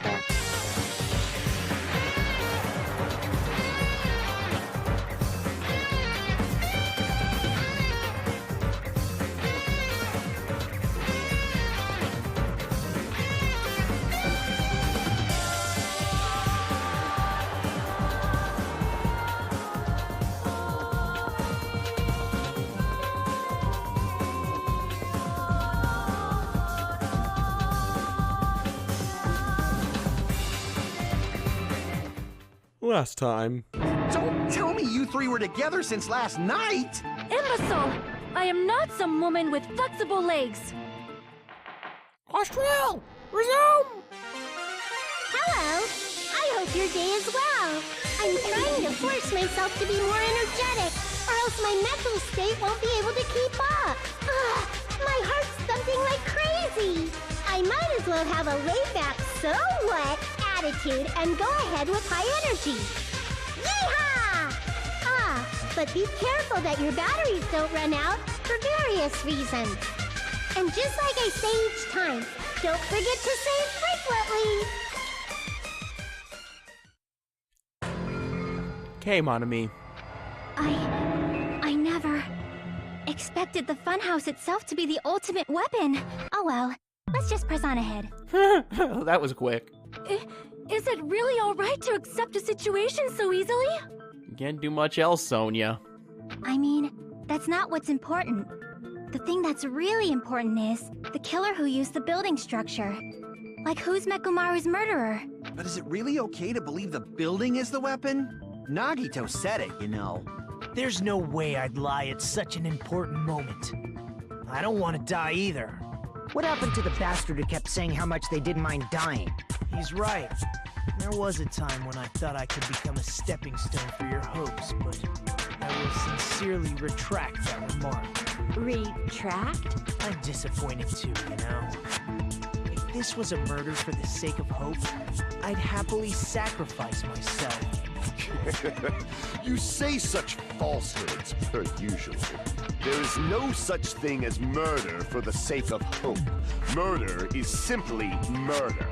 together. Last time. Don't tell me you three were together since last night! Imbecile! I am not some woman with flexible legs. Austral! Resume! Hello! I hope your day is well. I'm trying to force myself to be more energetic, or else my mental state won't be able to keep up. Ugh, my heart's thumping like crazy. I might as well have a laid-back so what attitude and go ahead with high energy. Yeehaw! But be careful that your batteries don't run out for various reasons. And just like I say each time, don't forget to say frequently. Okay, mon ami. I never expected the funhouse itself to be the ultimate weapon. Oh well, let's just press on ahead. That was quick. Is it really alright to accept a situation so easily? You can't do much else, Sonia. I mean, that's not what's important. The thing that's really important is the killer who used the building structure. Like, who's Mekumaru's murderer? But is it really okay to believe the building is the weapon? Nagito said it, you know. There's no way I'd lie at such an important moment. I don't want to die either. What happened to the bastard who kept saying how much they didn't mind dying? He's right. There was a time when I thought I could become a stepping stone for your hopes, but I will sincerely retract that remark. Retract? I'm disappointed too, you know? If this was a murder for the sake of hope, I'd happily sacrifice myself. You say such falsehoods, per usual. There is no such thing as murder for the sake of hope. Murder is simply murder.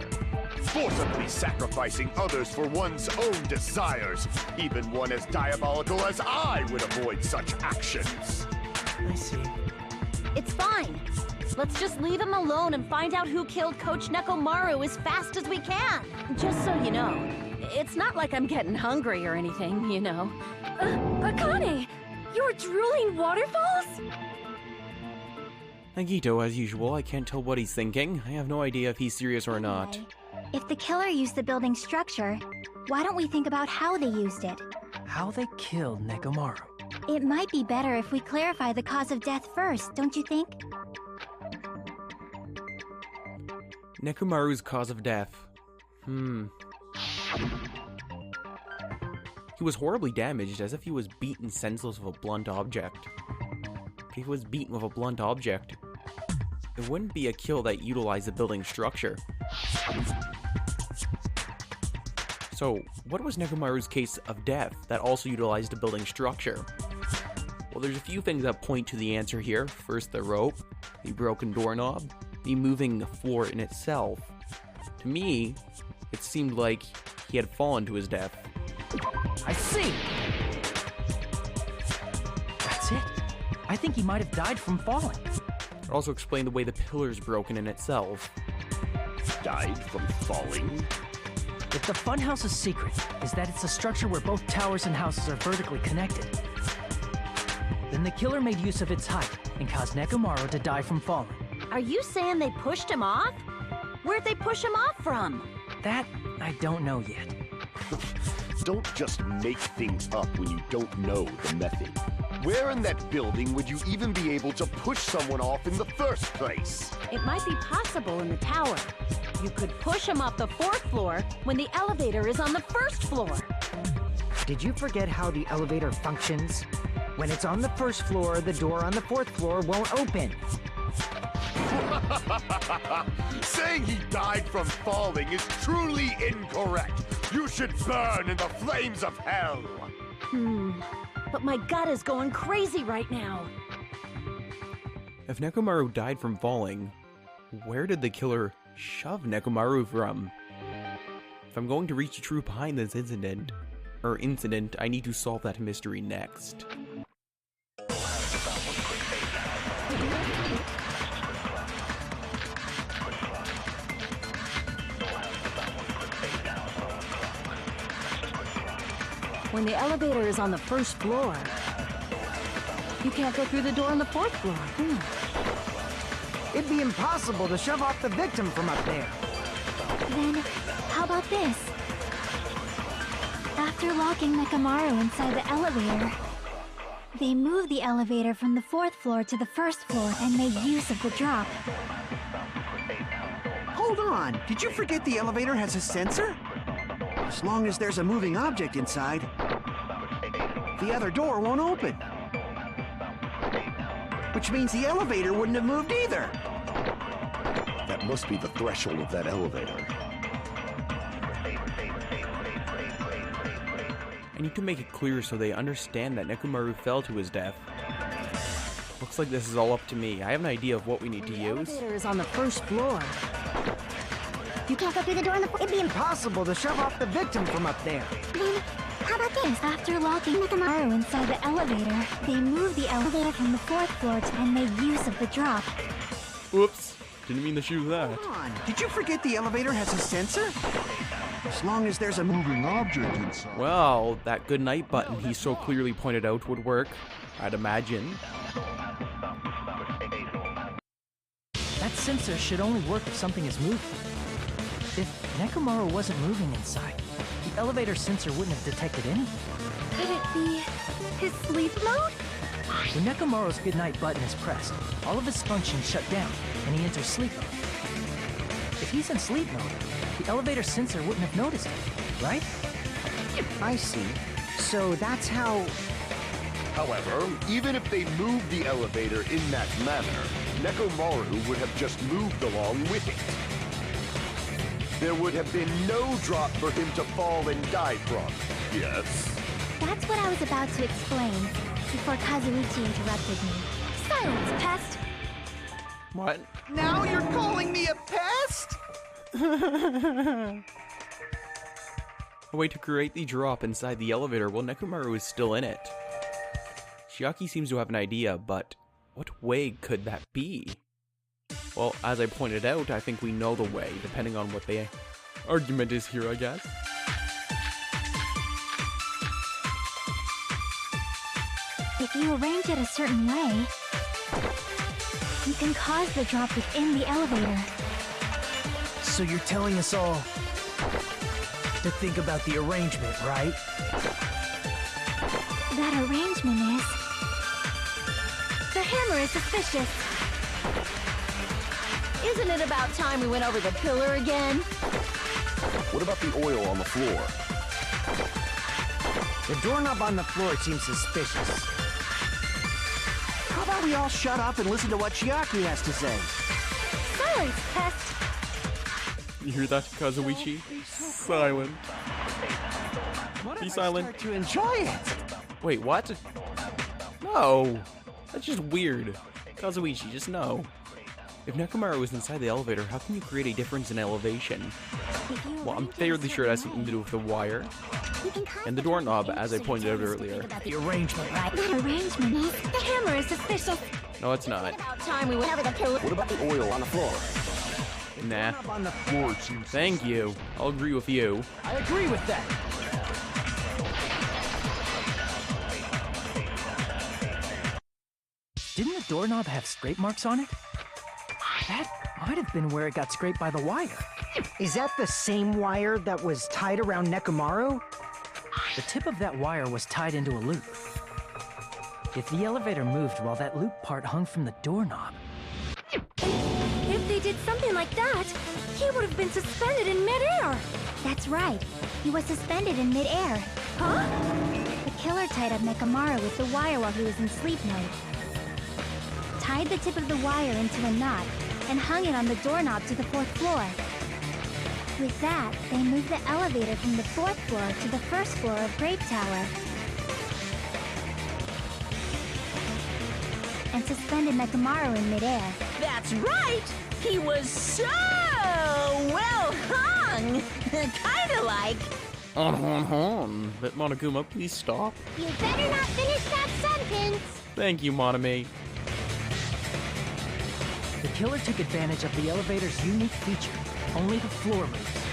Forcibly sacrificing others for one's own desires. Even one as diabolical as I would avoid such actions. I see. It's fine. Let's just leave him alone and find out who killed Coach Nekomaru as fast as we can. Just so you know, it's not like I'm getting hungry or anything, you know. Akane! You're drooling waterfalls? Nagito, as usual, I can't tell what he's thinking. I have no idea if he's serious or not. If the killer used the building structure, why don't we think about how they used it? How they killed Nekomaru. It might be better if we clarify the cause of death first, don't you think? Nekomaru's cause of death. He was horribly damaged, as if he was beaten senseless with a blunt object. If he was beaten with a blunt object, it wouldn't be a kill that utilized the building structure. So, what was Nekomaru's case of death that also utilized the building structure? Well, there's a few things that point to the answer here. First, the rope, the broken doorknob, the moving floor in itself. To me, it seemed like he had fallen to his death. I see! That's it. I think he might have died from falling. It also explained the way the pillar's broken in itself. Died from falling? If the funhouse's secret is that it's a structure where both towers and houses are vertically connected, then the killer made use of its height and caused Nekomaru to die from falling. Are you saying they pushed him off? Where'd they push him off from? That, I don't know yet. Don't just make things up when you don't know the method. Where in that building would you even be able to push someone off in the first place? It might be possible in the tower. You could push him off the 4th floor when the elevator is on the 1st floor. Did you forget how the elevator functions? When it's on the 1st floor, the door on the 4th floor won't open. Saying he died from falling is truly incorrect. You should burn in the flames of hell. But my gut is going crazy right now. If Nekomaru died from falling, where did the killer shove Nekomaru from? If I'm going to reach the truth behind this incident, I need to solve that mystery next. When the elevator is on the first floor, you can't go through the door on the fourth floor. It'd be impossible to shove off the victim from up there. Then, how about this? After locking Nekomaru inside the elevator, they moved the elevator from the fourth floor to the first floor and made use of the drop. Hold on, did you forget the elevator has a sensor? As long as there's a moving object inside, the other door won't open. Which means the elevator wouldn't have moved either. That must be the threshold of that elevator. I need to make it clear so they understand that Nekomaru fell to his death. Looks like this is all up to me. I have an idea of what we need to use. The elevator is on the first floor. You can't go through the door on the... It'd be impossible to shove off the victim from up there. Then, how about this? After locking Nekomaru inside the elevator, they moved the elevator from the fourth floor and made use of the drop. Oops, didn't mean to shoot that. Hold on, did you forget the elevator has a sensor? As long as there's a moving object inside. Well, that good night button he so clearly pointed out would work, I'd imagine. That sensor should only work if something is moving. If Nekomaru wasn't moving inside, the elevator sensor wouldn't have detected anything. Could it be his sleep mode? When Nekomaru's goodnight button is pressed, all of his functions shut down, and he enters sleep mode. If he's in sleep mode, the elevator sensor wouldn't have noticed it, right? I see. So that's how... However, even if they moved the elevator in that manner, Nekomaru would have just moved along with it. There would have been no drop for him to fall and die from. Yes? That's what I was about to explain before Kazuichi interrupted me. Silence, pest! What? Now you're calling me a pest? A way to create the drop inside the elevator while Nekomaru is still in it. Chiaki seems to have an idea, but what way could that be? Well, as I pointed out, I think we know the way, depending on what the argument is here, I guess. If you arrange it a certain way, you can cause the drop within the elevator. So you're telling us all to think about the arrangement, right? That arrangement is... The hammer is suspicious. Isn't it about time we went over the pillar again? What about the oil on the floor? The doorknob on the floor seems suspicious. How about we all shut up and listen to what Chiaki has to say? Silence, pest! You hear that, Kazuichi? Silent. Be silent. Start to enjoy it. Wait, what? No! That's just weird. Kazuichi, just no. If Nekomaru is inside the elevator, how can you create a difference in elevation? Well, I'm fairly sure it has something to do with the wire and the doorknob, as I pointed out earlier. The arrangement, right? That arrangement is... The hammer is suspicious. No, it's not. About time we went over the pillar. What about the oil on the floor? Nah. On the floor seems... Thank you. I'll agree with you. I agree with that. Didn't the doorknob have scrape marks on it? That might have been where it got scraped by the wire. Is that the same wire that was tied around Nekomaru? The tip of that wire was tied into a loop. If the elevator moved while that loop part hung from the doorknob... If they did something like that, he would have been suspended in midair. That's right. He was suspended in midair. Huh? The killer tied up Nekomaru with the wire while he was in sleep mode. Tied the tip of the wire into a knot and hung it on the doorknob to the fourth floor. With that, they moved the elevator from the fourth floor to the first floor of Grape Tower. And suspended Nekomaru in midair. That's right! He was so Well hung! Kinda like. On. But Monokuma, please stop. You better not finish that sentence. Thank you, Monami. The killer took advantage of the elevator's unique feature. Only the floor moves.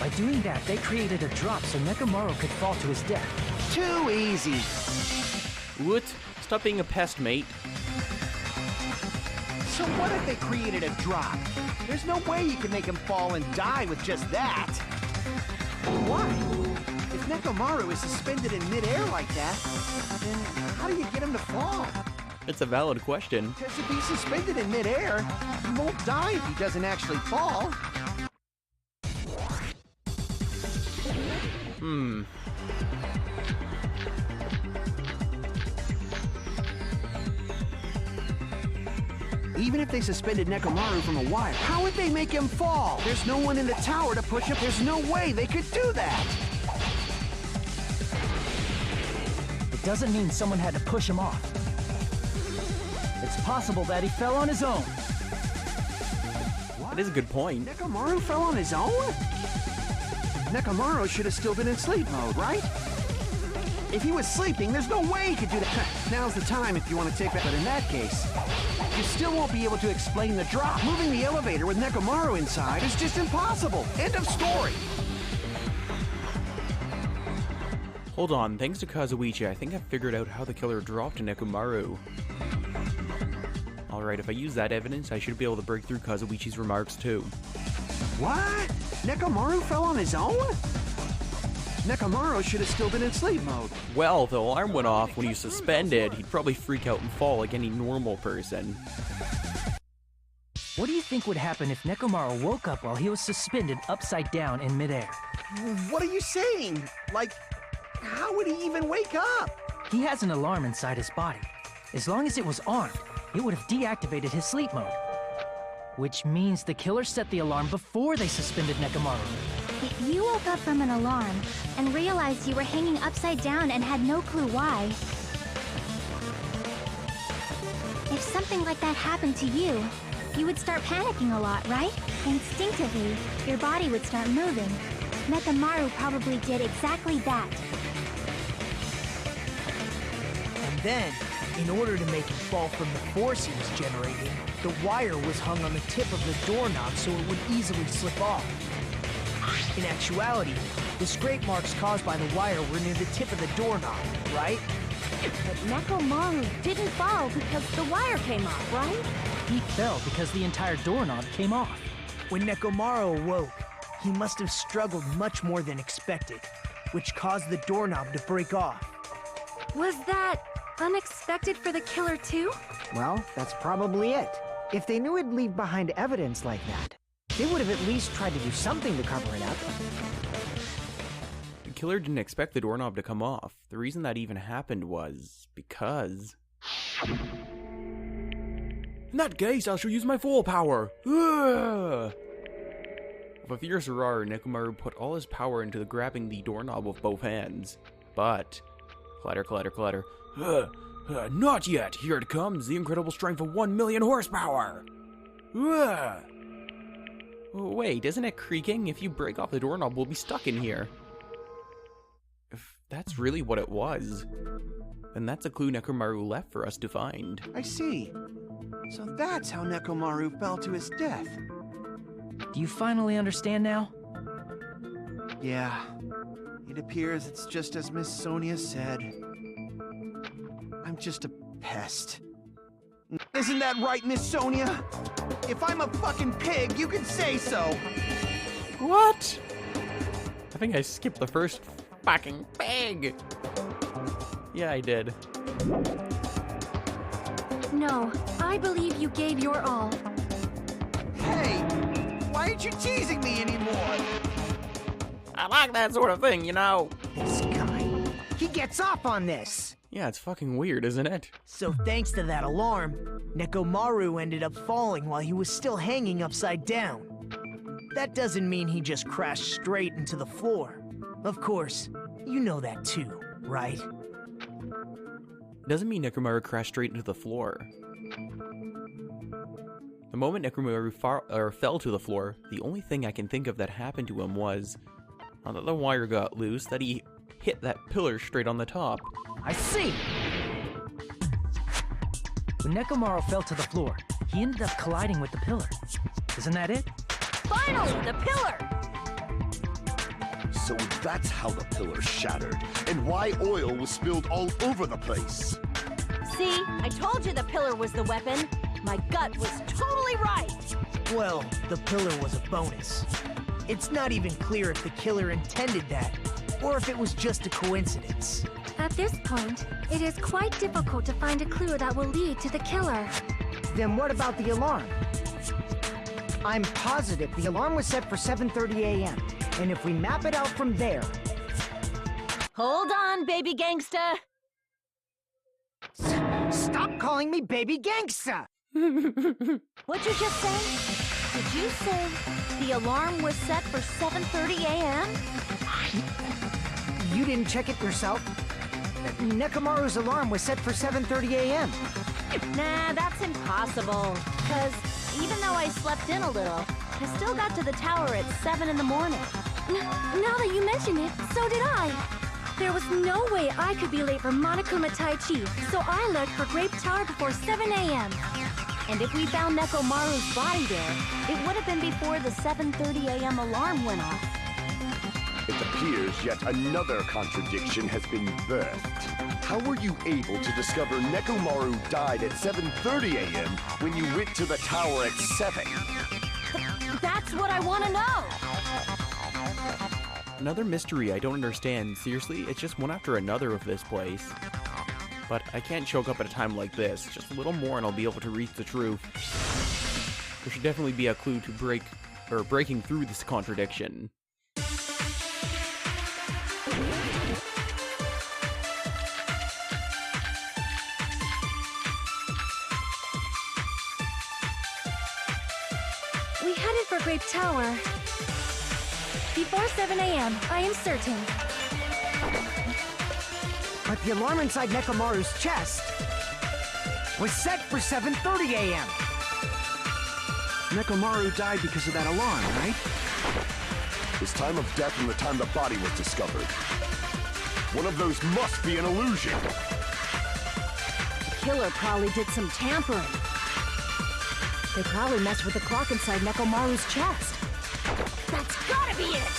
By doing that, they created a drop so Nekomaru could fall to his death. Too easy. What? Stop being a pest, mate. So what if they created a drop? There's no way you can make him fall and die with just that. Why? If Nekomaru is suspended in midair like that, then how do you get him to fall? It's a valid question. Because if he's suspended in midair, he won't die if he doesn't actually fall. Even if they suspended Nekomaru from a wire, how would they make him fall? There's no one in the tower to push him. There's no way they could do that. It doesn't mean someone had to push him off. It's possible that he fell on his own. That is a good point. Nekomaru fell on his own? Nekomaru should have still been in sleep mode, right? If he was sleeping, there's no way he could do that. Now's the time if you want to take that. But in that case, you still won't be able to explain the drop. Moving the elevator with Nekomaru inside is just impossible. End of story. Hold on, thanks to Kazuichi, I think I figured out how the killer dropped Nekomaru. Alright, if I use that evidence, I should be able to break through Kazuichi's remarks too. What? Nekomaru fell on his own? Nekomaru should have still been in sleep mode. Well, the alarm went off when he was suspended. He'd probably freak out and fall like any normal person. What do you think would happen if Nekomaru woke up while he was suspended upside down in midair? What are you saying? Like, how would he even wake up? He has an alarm inside his body. As long as it was armed, it would have deactivated his sleep mode. Which means the killer set the alarm before they suspended Nekomaru. If you woke up from an alarm and realized you were hanging upside down and had no clue why, if something like that happened to you, you would start panicking a lot, right? Instinctively, your body would start moving. Nekomaru probably did exactly that. And then, in order to make it fall from the force he was generating, the wire was hung on the tip of the doorknob so it would easily slip off. In actuality, the scrape marks caused by the wire were near the tip of the doorknob, right? But Nekomaru didn't fall because the wire came off, right? He fell because the entire doorknob came off. When Nekomaru awoke, he must have struggled much more than expected, which caused the doorknob to break off. Was that unexpected for the killer too? Well, that's probably it. If they knew it'd leave behind evidence like that, they would have at least tried to do something to cover it up. The killer didn't expect the doorknob to come off. The reason that even happened was because... In that case, I shall use my full power! Ugh! With a fierce roar, Nekomaru put all his power into grabbing the doorknob with both hands. But... Clatter, clatter, clatter. Not yet! Here it comes, the incredible strength of 1,000,000 horsepower! Ugh! Wait, isn't it creaking? If you break off the doorknob, we'll be stuck in here. If that's really what it was, then that's a clue Nekomaru left for us to find. I see. So that's how Nekomaru fell to his death. Do you finally understand now? Yeah. It appears it's just as Miss Sonia said. I'm just a pest. Isn't that right, Miss Sonia? If I'm a fucking pig, you can say so. What? I think I skipped the first fucking pig. Yeah, I did. No, I believe you gave your all. Hey, why aren't you teasing me anymore? I like that sort of thing, you know. This guy, he gets off on this. Yeah, it's fucking weird, isn't it? So thanks to that alarm, Nekomaru ended up falling while he was still hanging upside down. That doesn't mean he just crashed straight into the floor. Of course, you know that too, right? doesn't mean Nekomaru crashed straight into the floor. The moment Nekomaru fell to the floor, the only thing I can think of that happened to him was, now that the wire got loose, that he hit that pillar straight on the top. I see! When Nekomaru fell to the floor, he ended up colliding with the pillar. Isn't that it? Finally, the pillar! So that's how the pillar shattered, and why oil was spilled all over the place. See, I told you the pillar was the weapon. My gut was totally right. Well, the pillar was a bonus. It's not even clear if the killer intended that, or if it was just a coincidence. At this point, it is quite difficult to find a clue that will lead to the killer. Then what about the alarm? I'm positive the alarm was set for 7:30 a.m. And if we map it out from there... Hold on, baby gangsta. Stop calling me baby gangsta! What'd you just say? Did you say the alarm was set for 7:30 a.m.? You didn't check it yourself? Nekomaru's alarm was set for 7:30 a.m. Nah, that's impossible. Because even though I slept in a little, I still got to the tower at 7 in the morning. Now that you mention it, so did I. There was no way I could be late for Monokuma Tai Chi, so I left for Grape Tower before 7 a.m. And if we found Nekomaru's body there, it would have been before the 7:30 a.m. alarm went off. It appears yet another contradiction has been birthed. How were you able to discover Nekomaru died at 7:30 a.m. when you went to the tower at 7? That's what I want to know! Another mystery I don't understand. Seriously, it's just one after another of this place. But I can't choke up at a time like this. Just a little more and I'll be able to reach the truth. There should definitely be a clue to breaking through this contradiction. We headed for Grape Tower. Before 7 a.m., I am certain. But the alarm inside Nekomaru's chest was set for 7:30 a.m. Nekomaru died because of that alarm, right? His time of death and the time the body was discovered. One of those must be an illusion. The killer probably did some tampering. They probably messed with the clock inside Nekomaru's chest. That's gotta be it!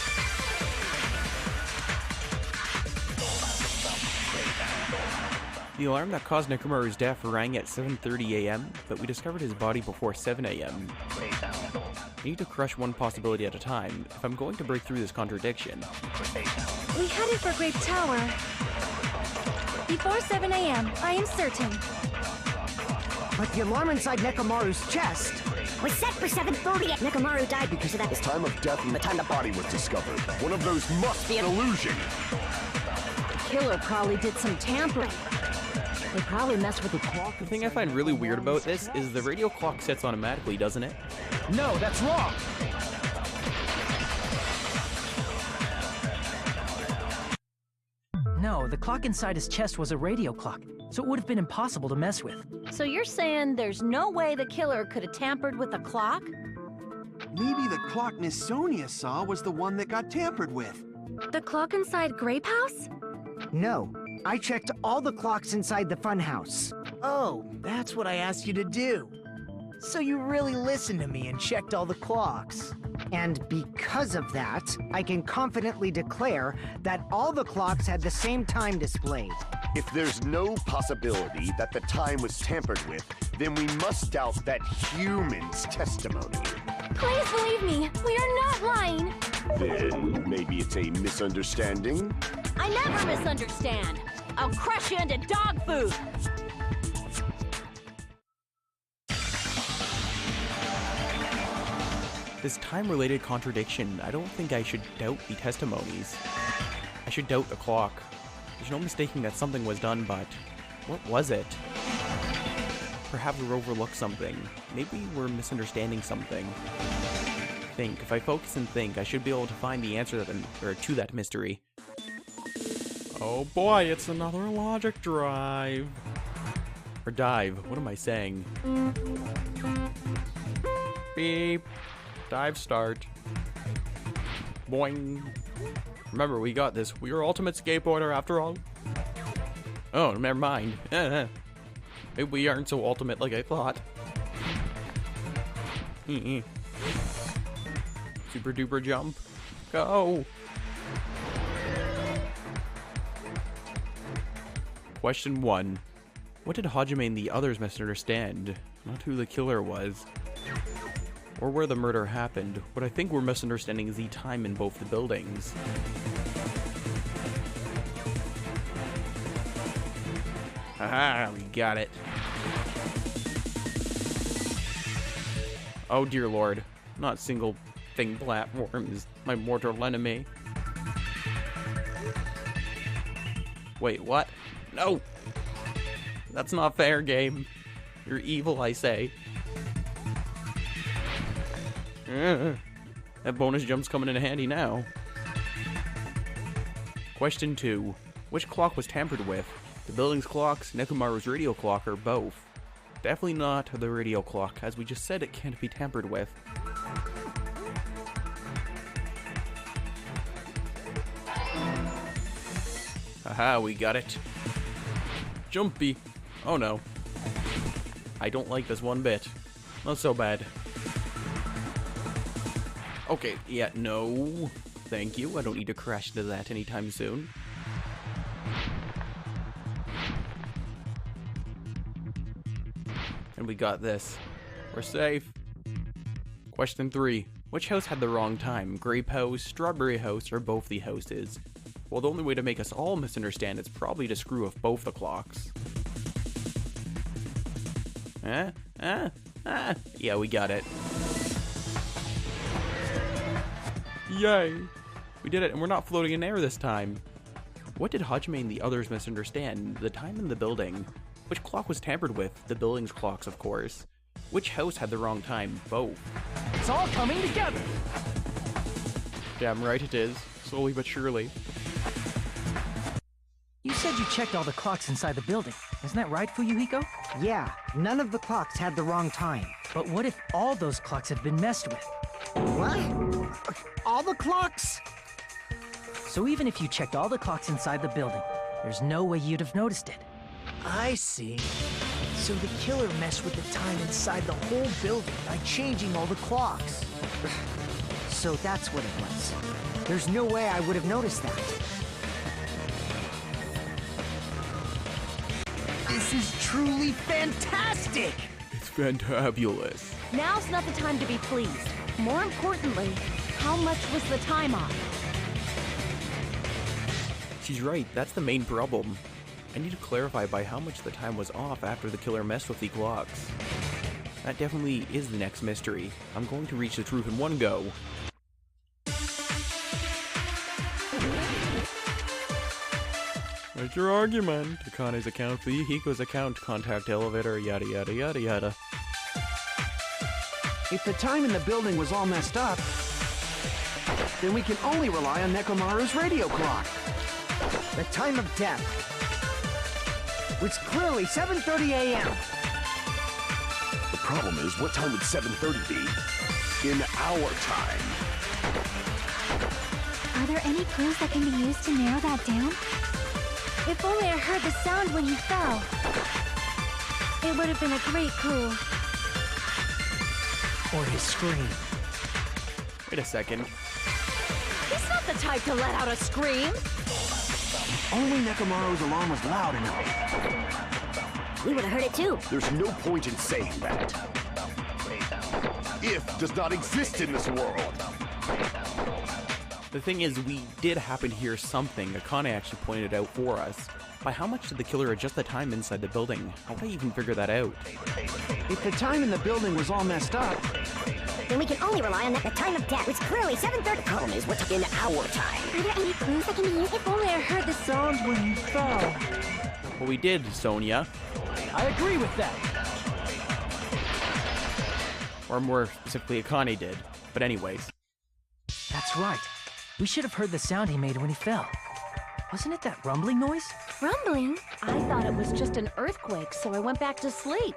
The alarm that caused Nekomaru's death rang at 7:30 a.m., but we discovered his body before 7 a.m. I need to crush one possibility at a time if I'm going to break through this contradiction. We headed for Grape Tower. Before 7 a.m., I am certain. But the alarm inside Nekomaru's chest Was set for 7:30. Nekomaru died because of that. His time of death and the time the body was discovered. One of those must be an illusion. The killer probably did some tampering. They probably messed with the clock. The thing I find really weird about this is the radio clock sets automatically, doesn't it? No, that's wrong. No, the clock inside his chest was a radio clock, so it would have been impossible to mess with. So you're saying there's no way the killer could have tampered with the clock? Maybe the clock Miss Sonia saw was the one that got tampered with. The clock inside Grape House? No, I checked all the clocks inside the funhouse. Oh, that's what I asked you to do. So you really listened to me and checked all the clocks. And because of that, I can confidently declare that all the clocks had the same time displayed. If there's no possibility that the time was tampered with, then we must doubt that human's testimony. Please believe me, we are not lying. Then maybe it's a misunderstanding? I never misunderstand. I'll crush you into dog food. This time-related contradiction, I don't think I should doubt the testimonies. I should doubt the clock. There's no mistaking that something was done, but what was it? Perhaps we've overlooked something. Maybe we're misunderstanding something. Think. If I focus and think, I should be able to find the answer to that mystery. Oh boy, it's another logic drive. Or dive. What am I saying? Beep. Dive start. Boing. Remember, we got this. We are ultimate skateboarder after all. Oh, never mind. Maybe we aren't so ultimate like I thought. Super duper jump. Go! Question 1. What did Hajime and the others misunderstand? Not who the killer was. Or where the murder happened. What I think we're misunderstanding is the time in both the buildings. Aha, we got it. Oh dear lord. Not single thing platform is my mortal enemy. Wait, what? No! That's not fair, game. You're evil, I say. That bonus jump's coming in handy now. Question 2. Which clock was tampered with? The building's clocks, Nekomaru's radio clock, or both? Definitely not the radio clock, as we just said it can't be tampered with. Haha, we got it. Jumpy. Oh no. I don't like this one bit. Not so bad. Okay, yeah, no. Thank you. I don't need to crash into that anytime soon. And we got this. We're safe. Question 3. Which house had the wrong time? Grape House, Strawberry House, or both the houses? Well, the only way to make us all misunderstand is probably to screw with both the clocks. Yeah, we got it. Yay! We did it, and we're not floating in air this time. What did Hajime and the others misunderstand? The time in the building. Which clock was tampered with? The building's clocks, of course. Which house had the wrong time? Both. It's all coming together! Damn right it is. Slowly but surely. You said you checked all the clocks inside the building. Isn't that right, Fuyuhiko? Yeah, none of the clocks had the wrong time. But what if all those clocks had been messed with? What? All the clocks? So even if you checked all the clocks inside the building, there's no way you'd have noticed it. I see. So the killer messed with the time inside the whole building by changing all the clocks. So that's what it was. There's no way I would have noticed that. This is truly fantastic! It's fantabulous. Now's not the time to be pleased. More importantly, how much was the time off? She's right, that's the main problem. I need to clarify by how much the time was off after the killer messed with the clocks. That definitely is the next mystery. I'm going to reach the truth in one go. What's your argument? Akane's account fee, Hiko's account, contact elevator, yada yada yada yada. If the time in the building was all messed up, then we can only rely on Nekomaru's radio clock. The time of death was clearly 7:30 a.m. The problem is, what time would 7:30 be in our time? Are there any clues that can be used to narrow that down? If only I heard the sound when he fell. It would have been a great clue. Or his scream. Wait a second. He's not the type to let out a scream. Only Nekomaru's alarm was loud enough. We would have heard it too. There's no point in saying that. If does not exist in this world. The thing is, we did happen to hear something. Akane actually pointed out for us. By how much did the killer adjust the time inside the building? How did I even figure that out? If the time in the building was all messed up, Then we can only rely on the time of death, which clearly 7:30. The problem is, what's in our time? Are there any clues that can be used? If only I heard the sound when he fell. Well, we did, Sonia. I agree with that. Or more specifically, Akane did. But anyways. That's right. We should have heard the sound he made when he fell. Wasn't it that rumbling noise? Rumbling? I thought it was just an earthquake, so I went back to sleep.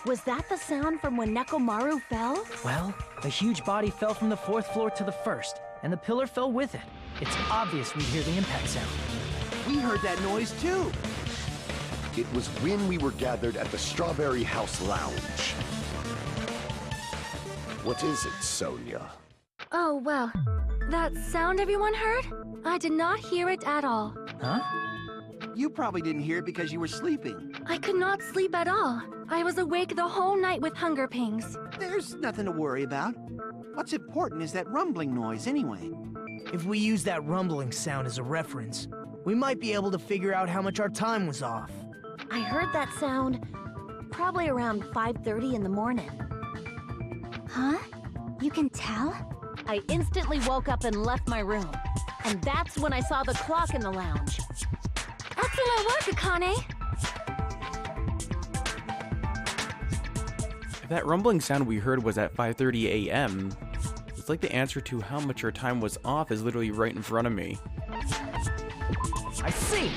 Was that the sound from when Nekomaru fell? Well, a huge body fell from the 4th floor to the 1st, and the pillar fell with it. It's obvious we'd hear the impact sound. We heard that noise too. It was when we were gathered at the Strawberry House Lounge. What is it, Sonia? Oh, well, that sound everyone heard? I did not hear it at all. Huh? You probably didn't hear it because you were sleeping. I could not sleep at all. I was awake the whole night with hunger pangs. There's nothing to worry about. What's important is that rumbling noise anyway. If we use that rumbling sound as a reference, we might be able to figure out how much our time was off. I heard that sound probably around 5:30 in the morning. Huh? You can tell? I instantly woke up and left my room. And that's when I saw the clock in the lounge. Excellent work, Akane! If that rumbling sound we heard was at 5:30 a.m., it's like the answer to how much our time was off is literally right in front of me. I see!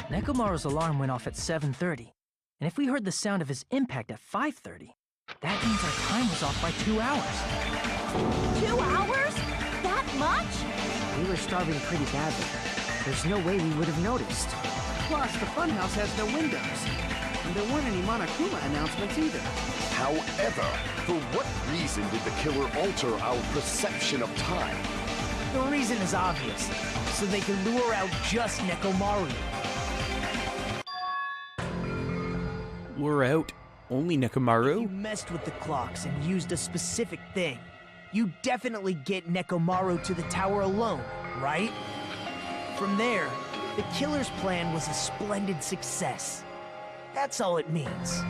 Nekomaru's alarm went off at 7:30, and if we heard the sound of his impact at 5:30, that means our time was off by 2 hours. 2 hours? That much? We were starving pretty badly. There's no way we would have noticed. Plus, the funhouse has no windows. And there weren't any Monokuma announcements either. However, for what reason did the killer alter our perception of time? The reason is obvious, so they can lure out just Nekomaru. Lure out only If you Nekomaru? messed with the clocks and used a specific thing, you definitely get Nekomaru to the tower alone, right? From there, the killer's plan was a splendid success. That's all it means.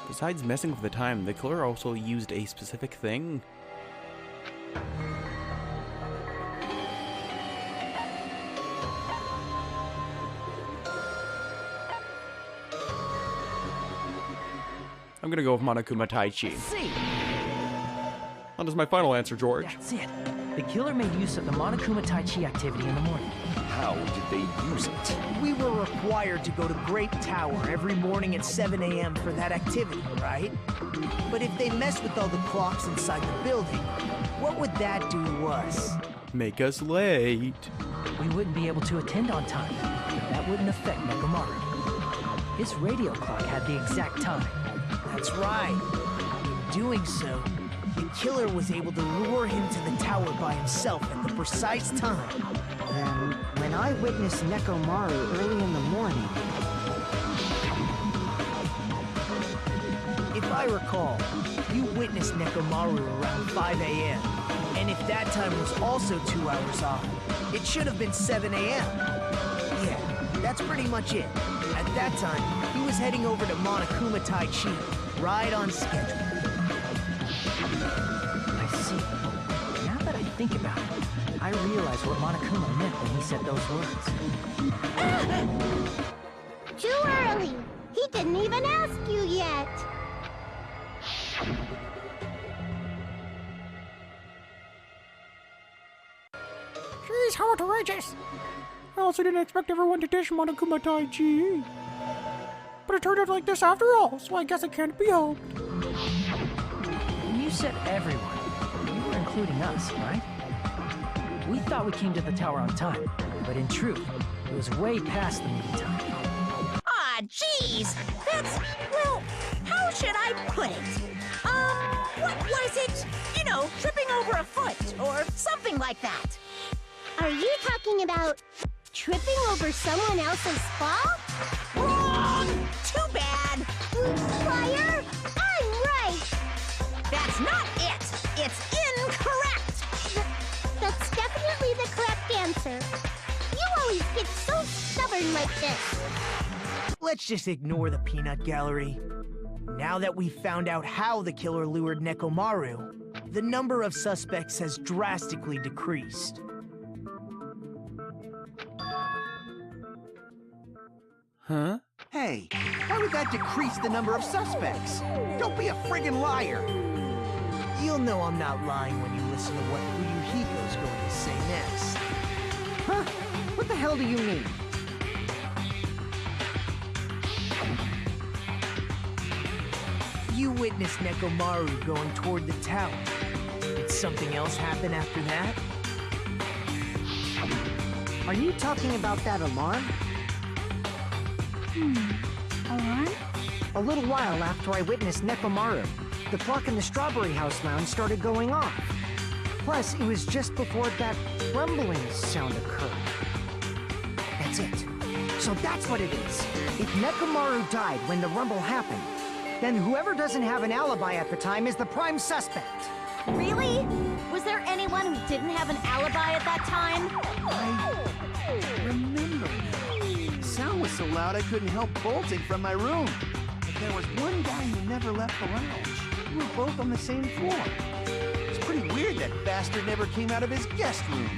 Besides messing with the time, the killer also used a specific thing. I'm gonna go with Monokuma Taichi. See! That is my final answer, George. That's it. The killer made use of the Monokuma Taichi activity in the morning. How did they use it? We were required to go to Great Tower every morning at 7 a.m. for that activity, right? But if they messed with all the clocks inside the building, what would that do to us? Make us late. We wouldn't be able to attend on time, but that wouldn't affect Nekomaru. His radio clock had the exact time. That's right. In doing so, the killer was able to lure him to the tower by himself at the precise time. Then, when I witnessed Nekomaru early in the morning, If I recall, you witnessed Nekomaru around 5 a.m. And if that time was also 2 hours off, it should have been 7 a.m. Yeah, that's pretty much it. At that time, he was heading over to Monokuma Taichi, right on schedule. I see. Now that I think about it, I realize what Monokuma meant when he said those words. Too early. He didn't even ask you yet. Jeez, how outrageous! I also didn't expect everyone to dish Monokuma Taichi. But it turned out like this after all, so I guess it can't be helped. When you said everyone, you were including us, right? We thought we came to the tower on time, but in truth, it was way past the meeting time. Ah, jeez! That's, well, how should I put it? What was it? You know, tripping over a foot, or something like that. Are you talking about tripping over someone else's fault? Wrong! Too bad! Fire? I'm right! That's not it! It's incorrect! That's definitely the correct answer. You always get so stubborn like this. Let's just ignore the peanut gallery. Now that we've found out how the killer lured Nekomaru, the number of suspects has drastically decreased. Huh? Hey, why would that decrease the number of suspects? Don't be a friggin' liar. You'll know I'm not lying when you listen to what Fuyuhiko's going to say next. Huh? What the hell do you mean? You witnessed Nekomaru going toward the tower. Did something else happen after that? Are you talking about that alarm? Alarm? A little while after I witnessed Nekomaru, the clock in the Strawberry House lounge started going off. Plus, it was just before that rumbling sound occurred. That's it. So that's what it is. If Nekomaru died when the rumble happened, then whoever doesn't have an alibi at the time is the prime suspect. Really? Was there anyone who didn't have an alibi at that time? I remember now. The sound was so loud I couldn't help bolting from my room. But there was one guy who never left the lounge. We were both on the same floor. It's pretty weird that bastard never came out of his guest room.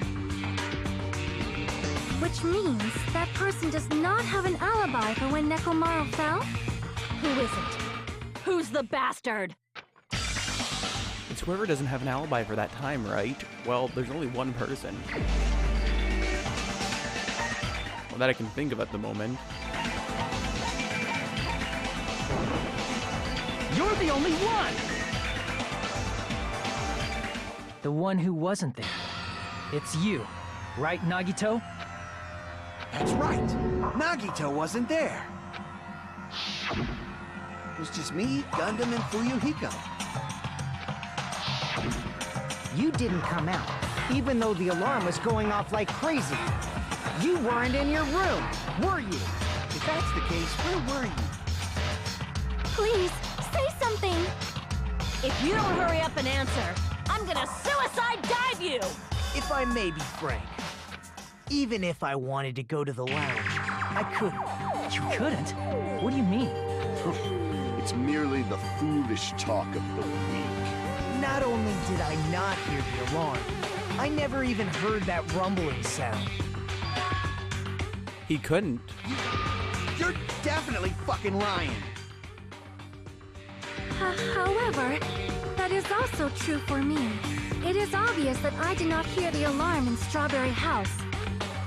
Which means that person does not have an alibi for when Nekomaru fell? Who is it? Who's the bastard? It's whoever doesn't have an alibi for that time, right? Well, there's only one person. Well, that I can think of at the moment. You're the only one! The one who wasn't there. It's you, right, Nagito? That's right. Nagito wasn't there. It was just me, Gundam, and Fuyuhiko. You didn't come out, even though the alarm was going off like crazy. You weren't in your room, were you? If that's the case, where were you? Please, say something! If you don't hurry up and answer, I'm gonna suicide dive you! If I may be frank, even if I wanted to go to the lounge, I couldn't. You couldn't? What do you mean? It's merely the foolish talk of the weak. Not only did I not hear the alarm, I never even heard that rumbling sound. He couldn't. You're definitely fucking lying. However, that is also true for me. It is obvious that I did not hear the alarm in Strawberry House.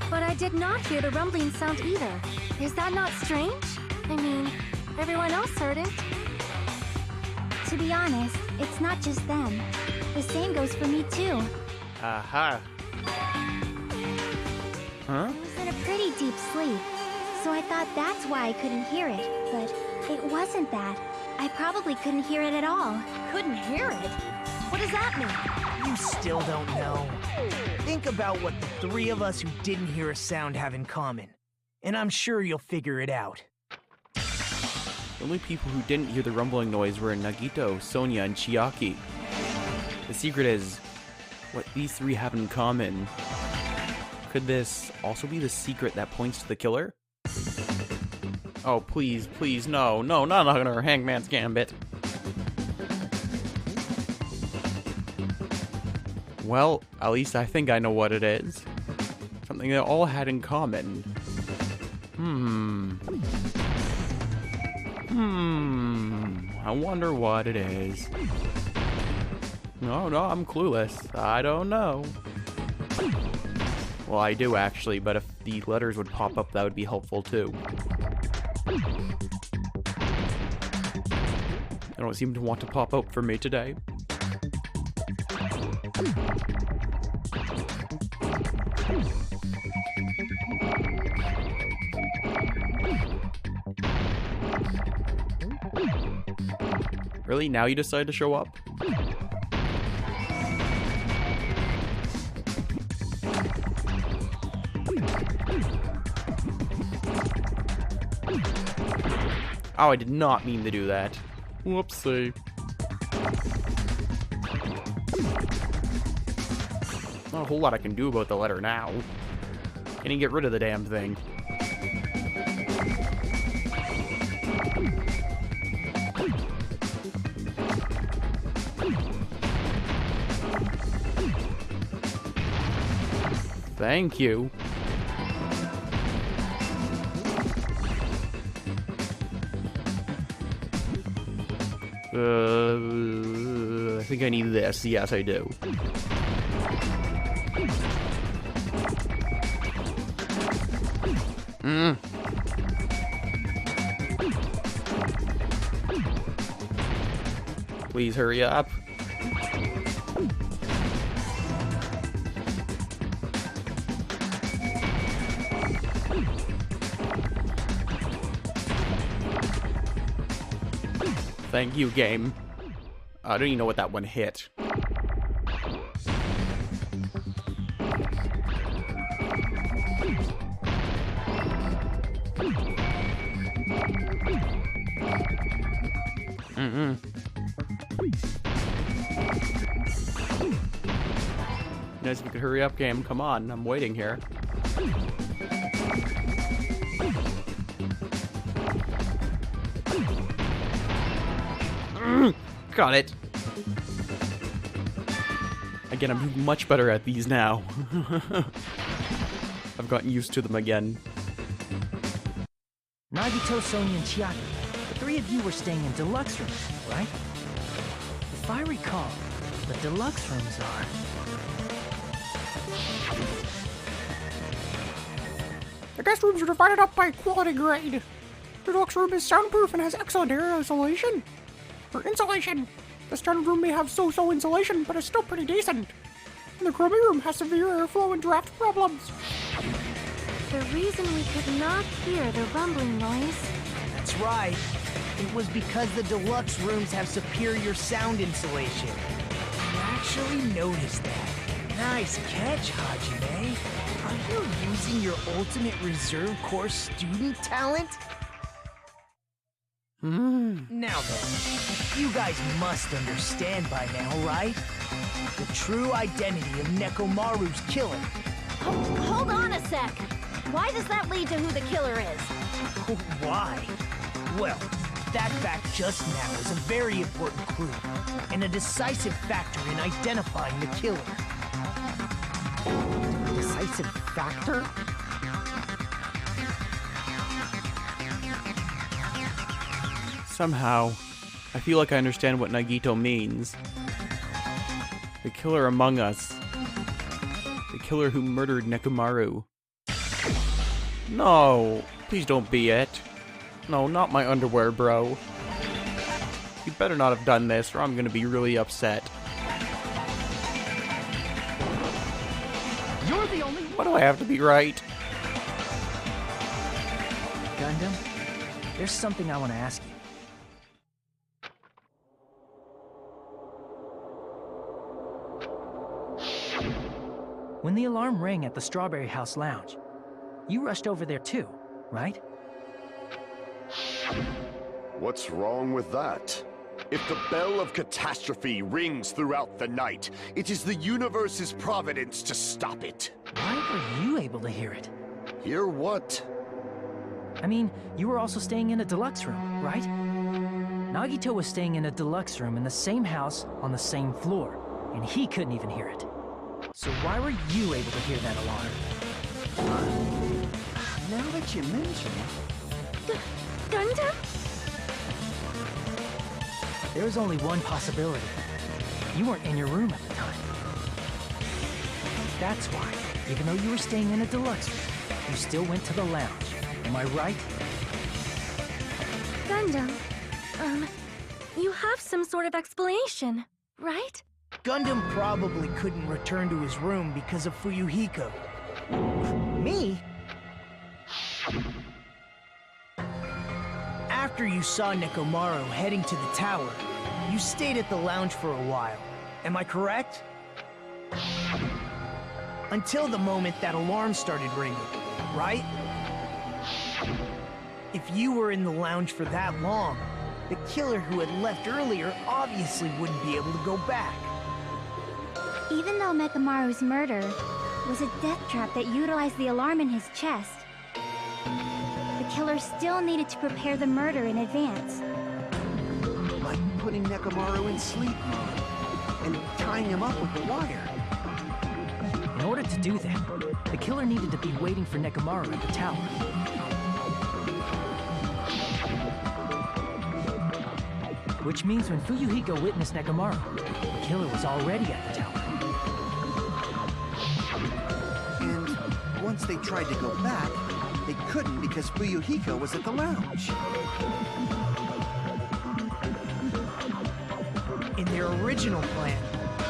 But I did not hear the rumbling sound either. Is that not strange? I mean, everyone else heard it. To be honest, it's not just them. The same goes for me too. Aha. Huh? I was in a pretty deep sleep, so I thought that's why I couldn't hear it. But it wasn't that. I probably couldn't hear it at all. Couldn't hear it? What does that mean? You still don't know. Think about what the three of us who didn't hear a sound have in common, and I'm sure you'll figure it out. The only people who didn't hear the rumbling noise were Nagito, Sonia, and Chiaki. The secret is what these three have in common. Could this also be the secret that points to the killer? Oh, please, please, no, not another Hangman's Gambit. Well, at least I think I know what it is. Something they all had in common. I wonder what it is. No, I'm clueless. I don't know. Well, I do actually, but if the letters would pop up, that would be helpful too. They don't seem to want to pop up for me today. Really? Now you decide to show up? Oh, I did not mean to do that. Whoopsie. Not a whole lot I can do about the letter now. Can't even get rid of the damn thing. Thank you. I think I need this. Yes, I do. Please hurry up. Thank you, game. I don't even know what that one hit. Nice if you could hurry up, game. Come on, I'm waiting here. Got it. Again, I'm doing much better at these now. I've gotten used to them again. Nagito, Sonia, and Chiaki, the three of you were staying in deluxe rooms, right? If I recall, the deluxe rooms are... The guest rooms are divided up by quality grade. The deluxe room is soundproof and has excellent air isolation. For insulation, the standard room may have so-so insulation, but it's still pretty decent. And the chromie room has severe airflow and draft problems. The reason we could not hear the rumbling noise... That's right. It was because the deluxe rooms have superior sound insulation. I actually noticed that. Nice catch, Hajime. Are you using your ultimate reserve corps student talent? Now then, you guys must understand by now, right? The true identity of Nekomaru's killer. Hold on a sec. Why does that lead to who the killer is? Why? Well, that fact just now is a very important clue, and a decisive factor in identifying the killer. Decisive factor? Somehow, I feel like I understand what Nagito means. The killer among us. The killer who murdered Nekomaru. No, please don't be it. No, not my underwear, bro. You better not have done this, or I'm gonna be really upset. You're the only one. Why do I have to be right? Gundam, there's something I want to ask you. When the alarm rang at the Strawberry House Lounge, you rushed over there too, right? What's wrong with that? If the bell of catastrophe rings throughout the night, it is the universe's providence to stop it. Why were you able to hear it? Hear what? I mean, you were also staying in a deluxe room, right? Nagito was staying in a deluxe room in the same house on the same floor, and he couldn't even hear it. So why were you able to hear that alarm? Now that you mention it... Gundam? There was only one possibility. You weren't in your room at the time. That's why, even though you were staying in a deluxe room, you still went to the lounge. Am I right? Gundam, you have some sort of explanation, right? Gundam probably couldn't return to his room because of Fuyuhiko. Me? After you saw Nekomaru heading to the tower, you stayed at the lounge for a while. Am I correct? Until the moment that alarm started ringing, right? If you were in the lounge for that long, the killer who had left earlier obviously wouldn't be able to go back. Even though Nekomaru's murder was a death trap that utilized the alarm in his chest, the killer still needed to prepare the murder in advance. Like putting Nekomaru in sleep mode and tying him up with the wire. In order to do that, the killer needed to be waiting for Nekomaru at the tower. Which means when Fuyuhiko witnessed Nekomaru, the killer was already at the tower. And once they tried to go back, they couldn't because Fuyuhiko was at the lounge. In their original plan,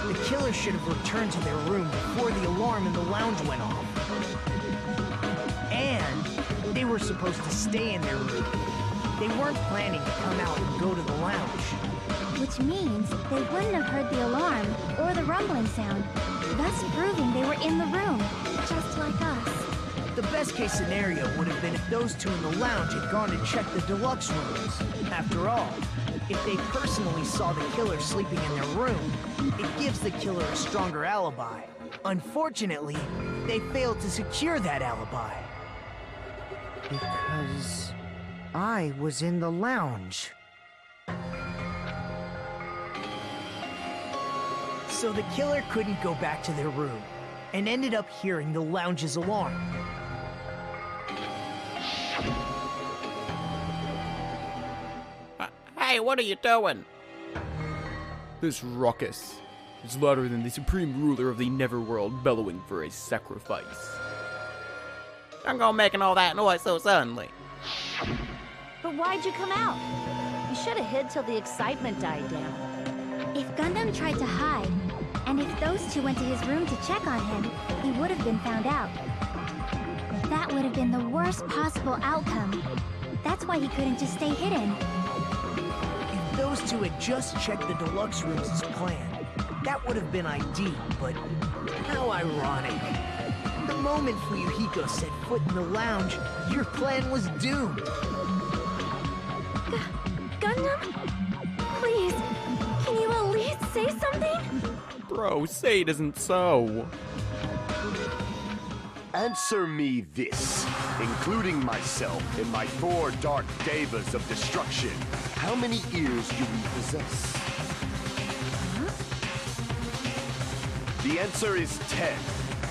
the killer should have returned to their room before the alarm in the lounge went off. And they were supposed to stay in their room. They weren't planning to come out and go to the lounge. Which means they wouldn't have heard the alarm or the rumbling sound, thus proving they were in the room, just like us. The best case scenario would have been if those two in the lounge had gone to check the deluxe rooms. After all, if they personally saw the killer sleeping in their room, it gives the killer a stronger alibi. Unfortunately, they failed to secure that alibi. Because I was in the lounge. So the killer couldn't go back to their room, and ended up hearing the lounge's alarm. Hey, what are you doing? This ruckus is louder than the supreme ruler of the Neverworld bellowing for a sacrifice. Don't go making all that noise so suddenly. But why'd you come out? You should have hid till the excitement died down. If Gundam tried to hide, and if those two went to his room to check on him, he would have been found out. That would have been the worst possible outcome. That's why he couldn't just stay hidden. If those two had just checked the deluxe rooms as planned, that would have been ideal, but how ironic. The moment Fuyuhiko set foot in the lounge, your plan was doomed. Gundam? Please, can you at least say something? Bro, say it isn't so. Answer me this, including myself and my 4 dark devas of destruction. How many ears do we possess? The answer is 10.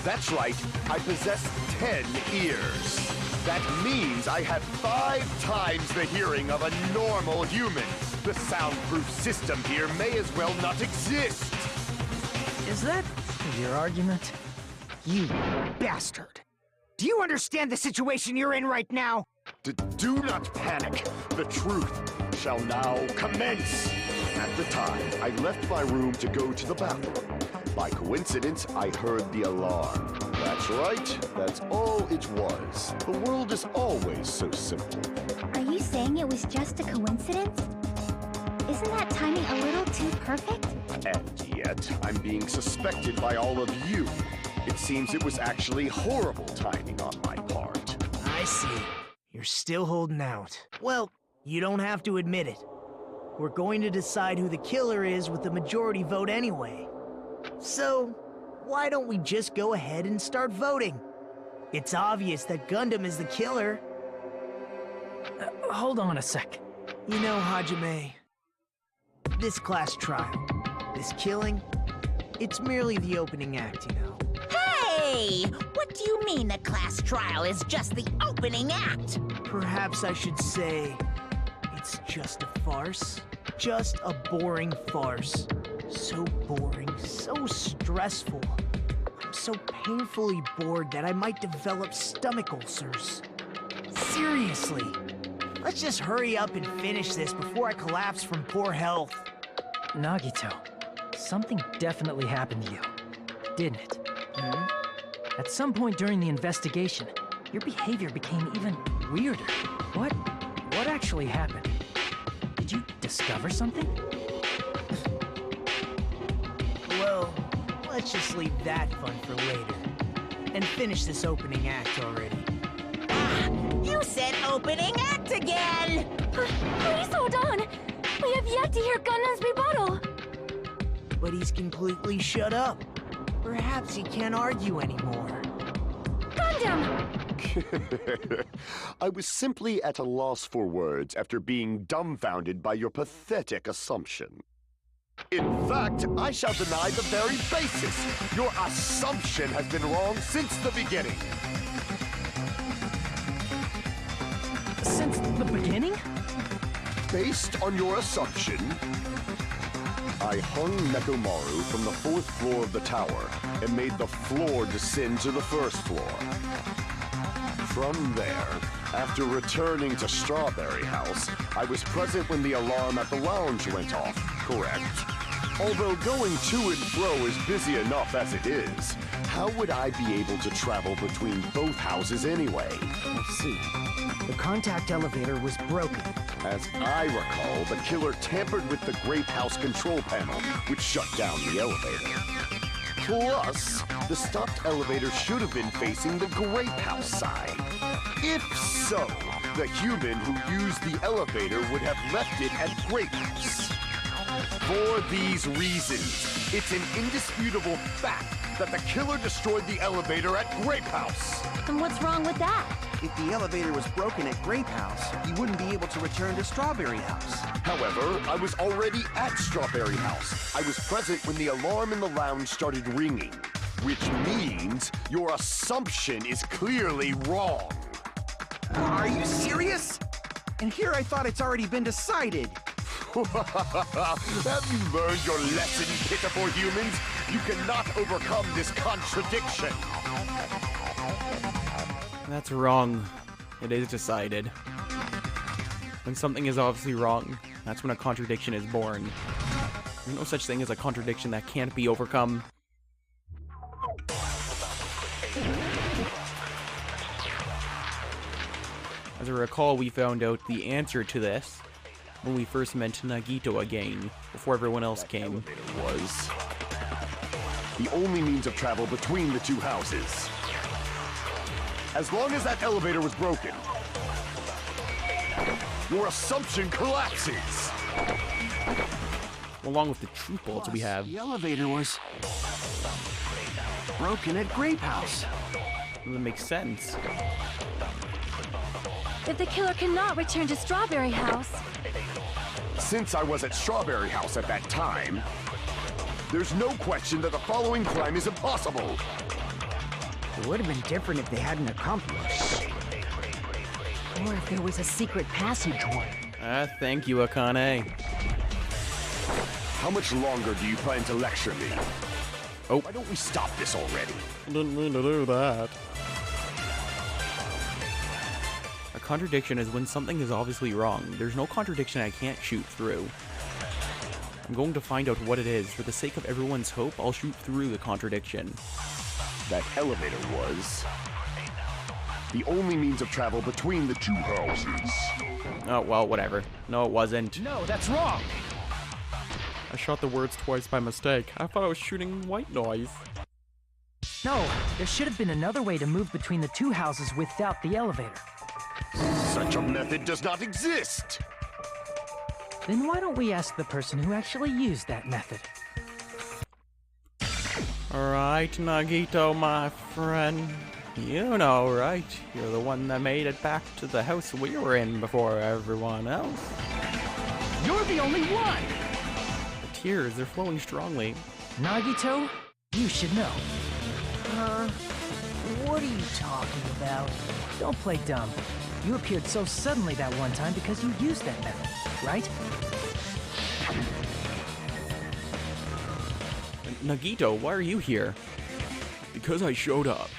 That's right, I possess 10 ears. That means I have 5 times the hearing of a normal human. The soundproof system here may as well not exist. Is that your argument? You bastard! Do you understand the situation you're in right now? Do not panic. The truth shall now commence. At the time, I left my room to go to the bathroom. By coincidence, I heard the alarm. That's right. That's all it was. The world is always so simple. Are you saying it was just a coincidence? Isn't that timing a little too perfect? And yet, I'm being suspected by all of you. It seems it was actually horrible timing on my part. I see. You're still holding out. Well, you don't have to admit it. We're going to decide who the killer is with the majority vote anyway. So, why don't we just go ahead and start voting? It's obvious that Gundam is the killer. Hold on a sec. You know, Hajime, this class trial, this killing, it's merely the opening act, you know. Hey! What do you mean the class trial is just the opening act? Perhaps I should say, it's just a farce. Just a boring farce. So boring, so stressful. I'm so painfully bored that I might develop stomach ulcers. Seriously, let's just hurry up and finish this before I collapse from poor health. Nagito, something definitely happened to you, didn't it? At some point during the investigation, your behavior became even weirder. What actually happened? Did you discover something? Well, let's just leave that fun for later. And finish this opening act already. Ah, you said opening act again! Please hold on! We have yet to hear Gundam's rebuttal! But he's completely shut up. Perhaps he can't argue anymore. Gundam! I was simply at a loss for words after being dumbfounded by your pathetic assumption. In fact, I shall deny the very basis. Your assumption has been wrong since the beginning. Since the beginning? Based on your assumption, I hung Nekomaru from the 4th floor of the tower and made the floor descend to the 1st floor. From there, after returning to Strawberry House, I was present when the alarm at the lounge went off, correct? Although going to and fro is busy enough as it is, how would I be able to travel between both houses anyway? Let's see. The contact elevator was broken. As I recall, the killer tampered with the Grape House control panel, which shut down the elevator. Plus, the stopped elevator should have been facing the Grape House side. If so, the human who used the elevator would have left it at Grape House. For these reasons, it's an indisputable fact that the killer destroyed the elevator at Grape House. And what's wrong with that? If the elevator was broken at Grape House, he wouldn't be able to return to Strawberry House. However, I was already at Strawberry House. I was present when the alarm in the lounge started ringing, which means your assumption is clearly wrong. Are you serious? And here I thought it's already been decided. Have you learned your lesson, pitiful humans? You cannot overcome this contradiction. That's wrong. It is decided. When something is obviously wrong, that's when a contradiction is born. There's no such thing as a contradiction that can't be overcome. As I recall, we found out the answer to this when we first met Nagito again, before everyone else came. Was the only means of travel between the two houses. As long as that elevator was broken, your assumption collapses. Along with the truth bolts we have. The elevator was broken at Grape House. That makes sense. If the killer cannot return to Strawberry House, Since I was at Strawberry House at that time, there's no question that the following crime is impossible. It would have been different if they hadn't accomplished. Or if there was a secret passageway. Thank you, Akane. How much longer do you plan to lecture me? Oh. Why don't we stop this already? Didn't mean to do that. A contradiction is when something is obviously wrong. There's no contradiction I can't shoot through. I'm going to find out what it is. For the sake of everyone's hope, I'll shoot through the contradiction. That elevator was the only means of travel between the two houses. Oh, well, whatever. No, it wasn't. No, that's wrong! I shot the words twice by mistake. I thought I was shooting white noise. No, there should have been another way to move between the two houses without the elevator. Such a method does not exist! Then why don't we ask the person who actually used that method? Alright, Nagito, my friend. You know, right? You're the one that made it back to the house we were in before everyone else. You're the only one! The tears, they're flowing strongly. Nagito, you should know. What are you talking about? Don't play dumb. You appeared so suddenly that one time because you used that method, right? Nagito, why are you here? Because I showed up.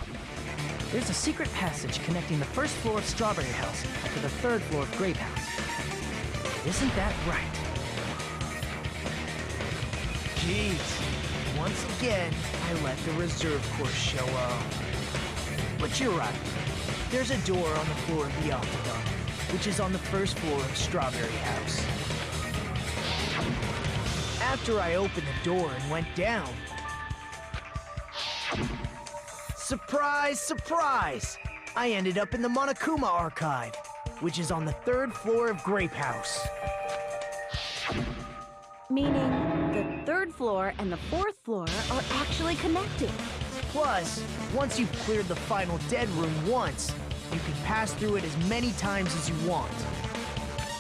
There's a secret passage connecting the first floor of Strawberry House to the third floor of Grape House. Isn't that right? Jeez. Once again, I let the reserve course show up. But you're right. There's a door on the floor of the Octagon, which is on the first floor of Strawberry House. After I opened the door and went down... Surprise, surprise! I ended up in the Monokuma Archive, which is on the third floor of Grape House. Meaning the third floor and the fourth floor are actually connected. Plus, once you've cleared the final dead room once, you can pass through it as many times as you want.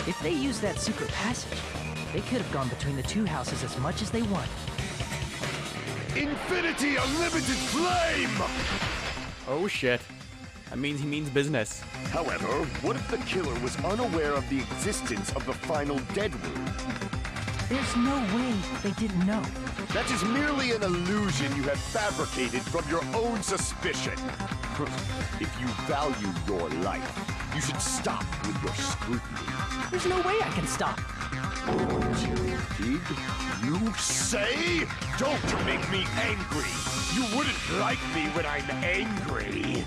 If they used that secret passage, they could have gone between the two houses as much as they want. Infinity Unlimited Flame! Oh shit. That means he means business. However, what if the killer was unaware of the existence of the final dead room? There's no way they didn't know. That is merely an illusion you have fabricated from your own suspicion. If you value your life, you should stop with your scrutiny. There's no way I can stop. Did you say? Don't make me angry. You wouldn't like me when I'm angry.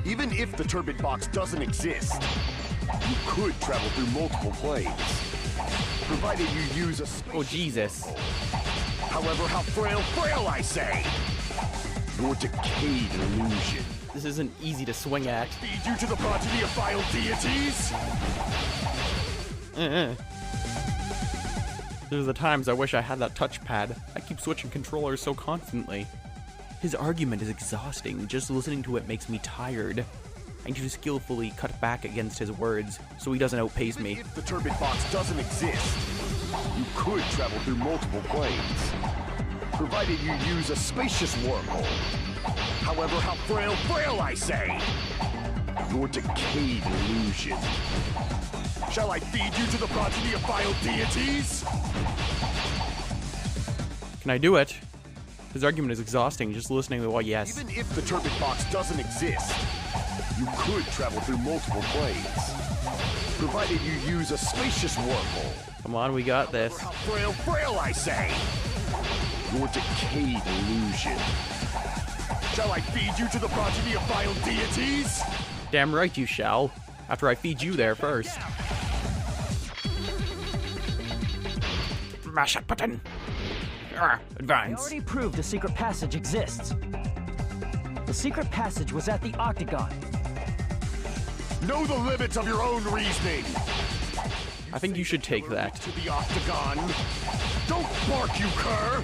Even if the turbid box doesn't exist, you could travel through multiple planes, provided you use a Oh, Jesus. However, how frail I say! Your decayed illusion. This isn't easy to swing at. Feed you to the progeny of vile deities? There's the times I wish I had that touchpad. I keep switching controllers so constantly. His argument is exhausting. Just listening to it makes me tired. I need to skillfully cut back against his words so he doesn't outpace me. If the turbid box doesn't exist, you could travel through multiple planes, provided you use a spacious wormhole. However, how frail I say! Your decayed illusion. Shall I feed you to the progeny of vile deities? Can I do it? His argument is exhausting, just listening to what yes. Even if the turbid box doesn't exist, you could travel through multiple planes, provided you use a spacious wormhole. Come on, we got this. How frail I say! Your decayed illusion. Shall I feed you to the progeny of vile deities? Damn right you shall. After I feed you there first. Mash that button. I Advance. already proved a secret passage exists. The secret passage was at the Octagon. Know the limits of your own reasoning. I think you should take that. To the Octagon. Don't bark, you cur!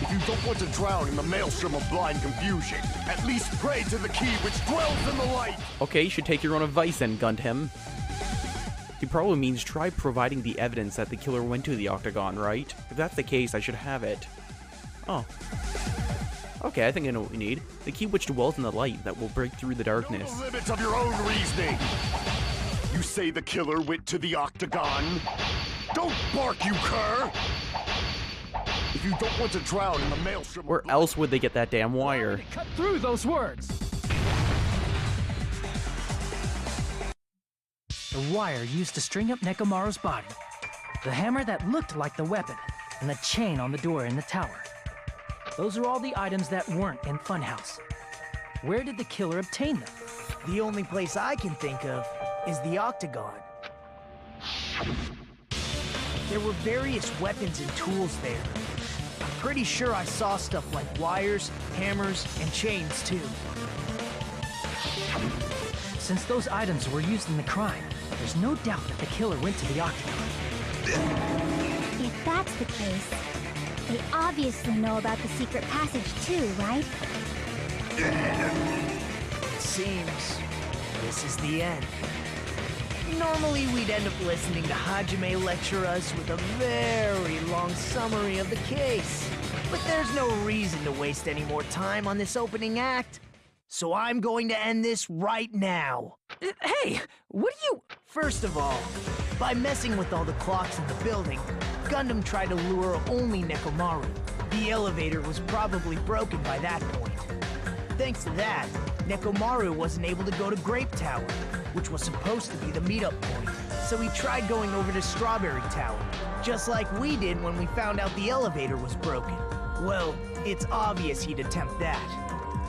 If you don't want to drown in the maelstrom of blind confusion, at least pray to the key which dwells in the light. Okay, you should take your own advice then, Gundam. He probably means try providing the evidence that the killer went to the Octagon, right? If that's the case, I should have it. Oh. Okay, I think I know what we need. The key which dwells in the light that will break through the darkness. Know the limits of your own reasoning. You say the killer went to the Octagon? Don't bark, you cur! If you don't want to drown in the maelstrom... Where else would they get that damn wire? Cut through those words! The wire used to string up Nekomaru's body, the hammer that looked like the weapon, and the chain on the door in the tower. Those are all the items that weren't in Funhouse. Where did the killer obtain them? The only place I can think of is the Octagon. There were various weapons and tools there. I'm pretty sure I saw stuff like wires, hammers, and chains too. Since those items were used in the crime, there's no doubt that the killer went to the Octagon. If that's the case, they obviously know about the secret passage too, right? It seems this is the end. Normally we'd end up listening to Hajime lecture us with a very long summary of the case. But there's no reason to waste any more time on this opening act. So I'm going to end this right now. Hey, what are you... First of all, by messing with all the clocks in the building, Gundam tried to lure only Nekomaru. The elevator was probably broken by that point. Thanks to that, Nekomaru wasn't able to go to Grape Tower, which was supposed to be the meetup point. So he tried going over to Strawberry Tower, just like we did when we found out the elevator was broken. Well, it's obvious he'd attempt that.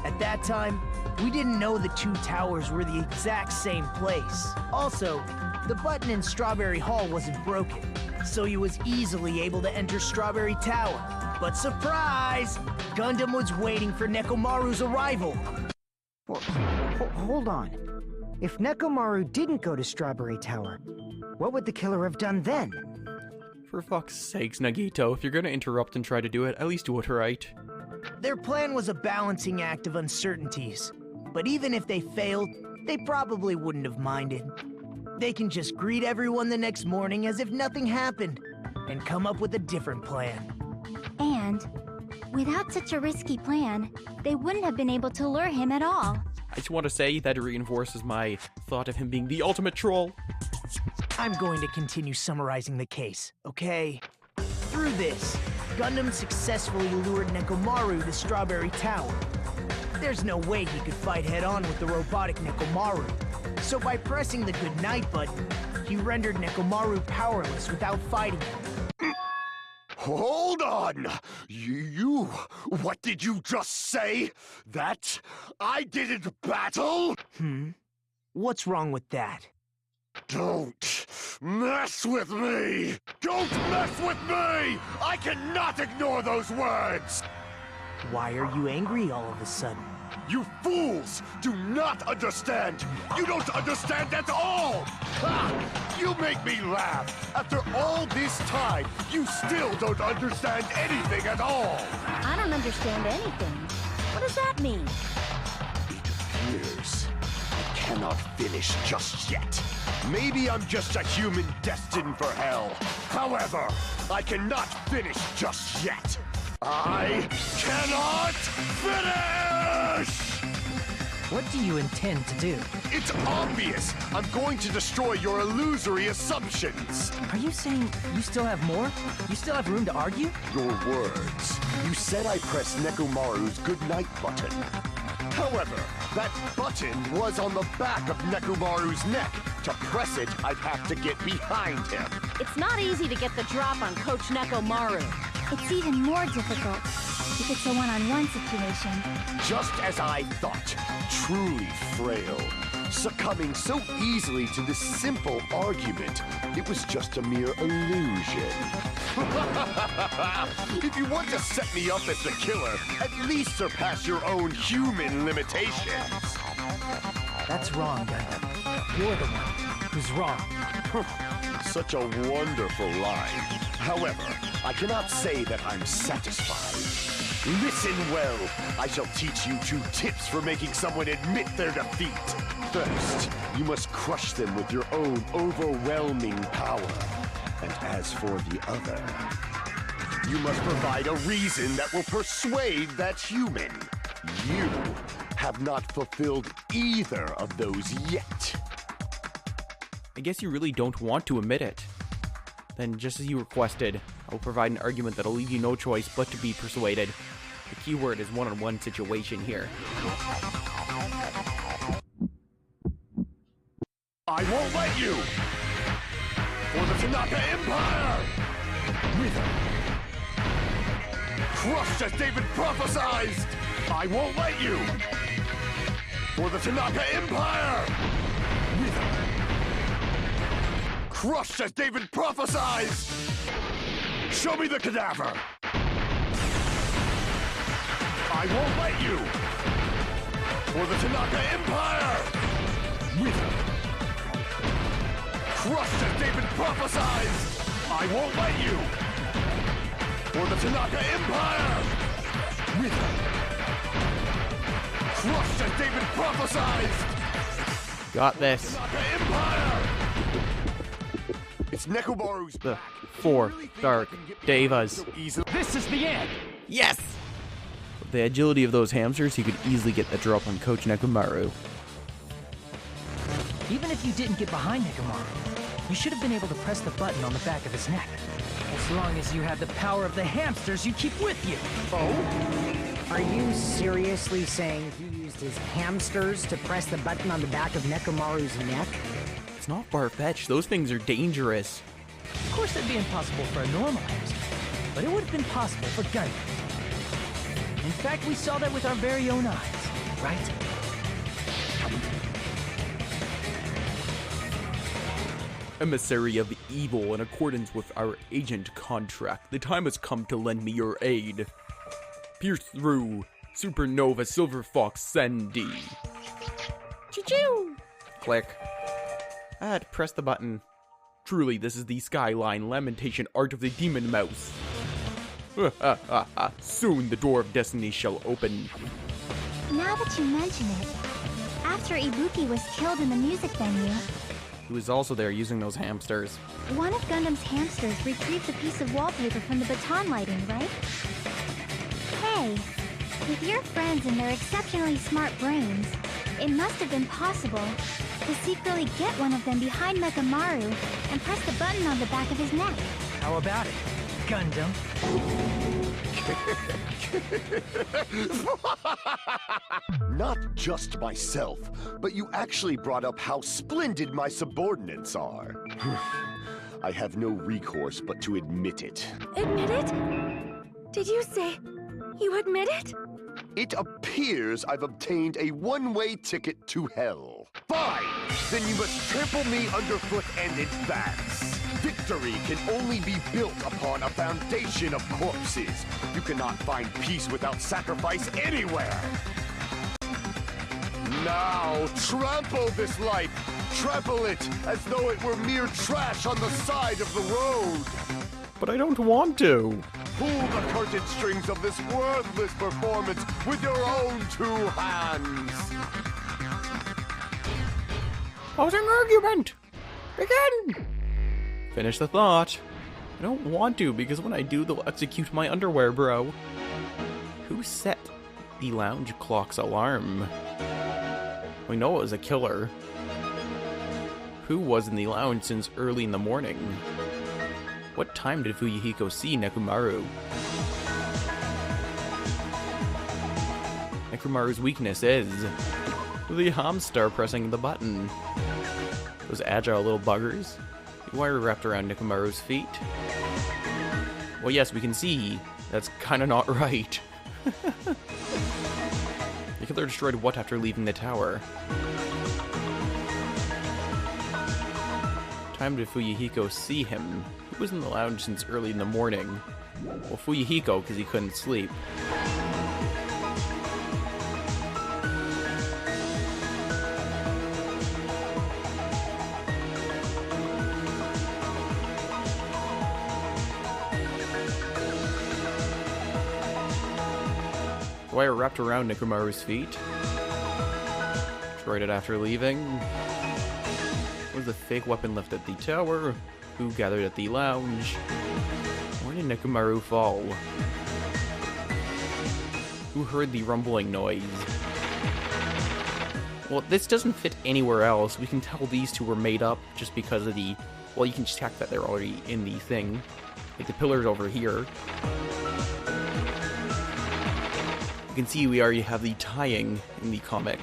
At that time, we didn't know the two towers were the exact same place. Also, the button in Strawberry Hall wasn't broken, so he was easily able to enter Strawberry Tower. But surprise! Gundam was waiting for Nekomaru's arrival. Hold on. If Nekomaru didn't go to Strawberry Tower, what would the killer have done then? For fuck's sakes, Nagito, if you're gonna interrupt and try to do it, at least do it right. Their plan was a balancing act of uncertainties, but even if they failed, they probably wouldn't have minded. They can just greet everyone the next morning as if nothing happened, and come up with a different plan. And without such a risky plan, they wouldn't have been able to lure him at all. I just want to say that reinforces my thought of him being the ultimate troll. I'm going to continue summarizing the case, okay? Through this, Gundam successfully lured Nekomaru to Strawberry Tower. There's no way he could fight head-on with the robotic Nekomaru. So by pressing the goodnight button, he rendered Nekomaru powerless without fighting him. Hold on! What did you just say? That I didn't battle? What's wrong with that? Don't mess with me! Don't mess with me! I cannot ignore those words! Why are you angry all of a sudden? You fools do not understand! You don't understand at all! Ha! You make me laugh! After all this time, you still don't understand anything at all! I don't understand anything. What does that mean? It appears I cannot finish just yet. Maybe I'm just a human destined for hell. However, I cannot finish just yet. I cannot finish! What do you intend to do? It's obvious! I'm going to destroy your illusory assumptions! Are you saying you still have more? You still have room to argue? Your words. You said I pressed Nekomaru's goodnight button. However, that button was on the back of Nekomaru's neck. To press it, I'd have to get behind him. It's not easy to get the drop on Coach Nekomaru. It's even more difficult if it's a one-on-one situation. Just as I thought, truly frail. Succumbing so easily to this simple argument, it was just a mere illusion. If you want to set me up as the killer, at least surpass your own human limitations. That's wrong, Gundam. You're the one who's wrong. Such a wonderful line. However, I cannot say that I'm satisfied. Listen well. I shall teach you 2 tips for making someone admit their defeat. First, you must crush them with your own overwhelming power. And as for the other, you must provide a reason that will persuade that human. You have not fulfilled either of those yet. I guess you really don't want to admit it. Then, just as you requested, I will provide an argument that'll leave you no choice but to be persuaded. The key word is one-on-one situation here. I won't let you! For the Tanaka Empire! Wither! Crushed as David prophesied! I won't let you! For the Tanaka Empire! Wither! Crushed as David prophesied! Show me the cadaver! I won't let you! For the Tanaka Empire! Wither! Crushed as David prophesied! I won't let you! For the Tanaka Empire! Wither! Crushed as David prophesied! Got this. Tanaka Empire! It's Nekomaru's The 4 Dark Devas. This is the end! Yes! With the agility of those hamsters, he could easily get the drop on Coach Nekomaru. Even if you didn't get behind Nekomaru, you should have been able to press the button on the back of his neck. As long as you had the power of the hamsters you keep with you. Oh? Are you seriously saying he used his hamsters to press the button on the back of Nekomaru's neck? It's not far-fetched. Those things are dangerous. Of course it'd be impossible for a normal hamster, but it would have been possible for Gundam. In fact, we saw that with our very own eyes, right? Emissary of evil, in accordance with our agent contract, the time has come to lend me your aid. Pierce through Supernova Silver Fox Sandy. Choo-choo! Click. I had to press the button. Truly, this is the Skyline Lamentation Art of the Demon Mouse. Soon the door of destiny shall open. Now that you mention it, after Ibuki was killed in the music venue, who was also there using those hamsters. One of Gundam's hamsters retrieved a piece of wallpaper from the baton lighting, right? Hey, with your friends and their exceptionally smart brains, it must have been possible to secretly get one of them behind Mechamaru and press the button on the back of his neck. How about it, Gundam? Not just myself, but you actually brought up how splendid my subordinates are. I have no recourse but to admit it. Admit it? Did you say you admit it? It appears I've obtained a one-way ticket to hell. Fine! Then you must trample me underfoot and advance. Victory can only be built upon a foundation of corpses. You cannot find peace without sacrifice anywhere. Now, trample this life. Trample it as though it were mere trash on the side of the road. But I don't want to. Pull the curtain strings of this worthless performance with your own two hands. Closing argument. Begin. Finish the thought. I don't want to, because when I do, they'll execute my underwear, bro. Who set the lounge clock's alarm? We know it was a killer. Who was in the lounge since early in the morning? What time did Fuyuhiko see Nekomaru? Nekomaru's weakness is the hamster pressing the button. Those agile little buggers. The wire wrapped around Nekomaru's feet. Well, yes, we can see that's kind of not right. The killer destroyed what after leaving the tower? Time did Fuyuhiko see him? He was in the lounge since early in the morning. Well, Fuyuhiko, because he couldn't sleep. The wire wrapped around Nekomaru's feet. Destroyed it after leaving. Was the fake weapon left at the tower? Who gathered at the lounge? Where did Nekomaru fall? Who heard the rumbling noise? Well, this doesn't fit anywhere else. We can tell these two were made up just because of the... Well, you can check that they're already in the thing. Like the pillars over here. You can see we already have the tying in the comic.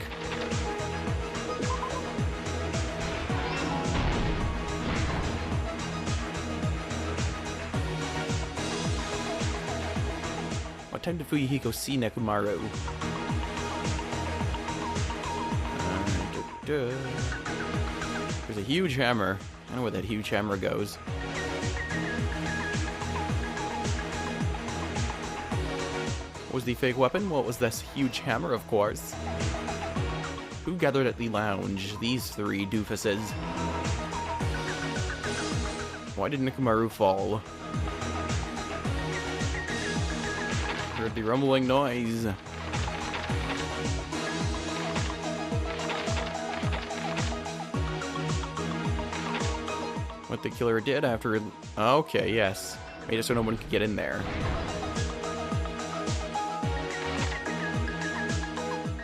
What time did Fuyuhiko see Nekomaru? There's a huge hammer. I don't know where that huge hammer goes. What was the fake weapon? Well, it was this huge hammer, of course. Who gathered at the lounge? These three doofuses. Why did Nekomaru fall? Heard the rumbling noise. What the killer did after... Okay, yes. Made it so no one could get in there.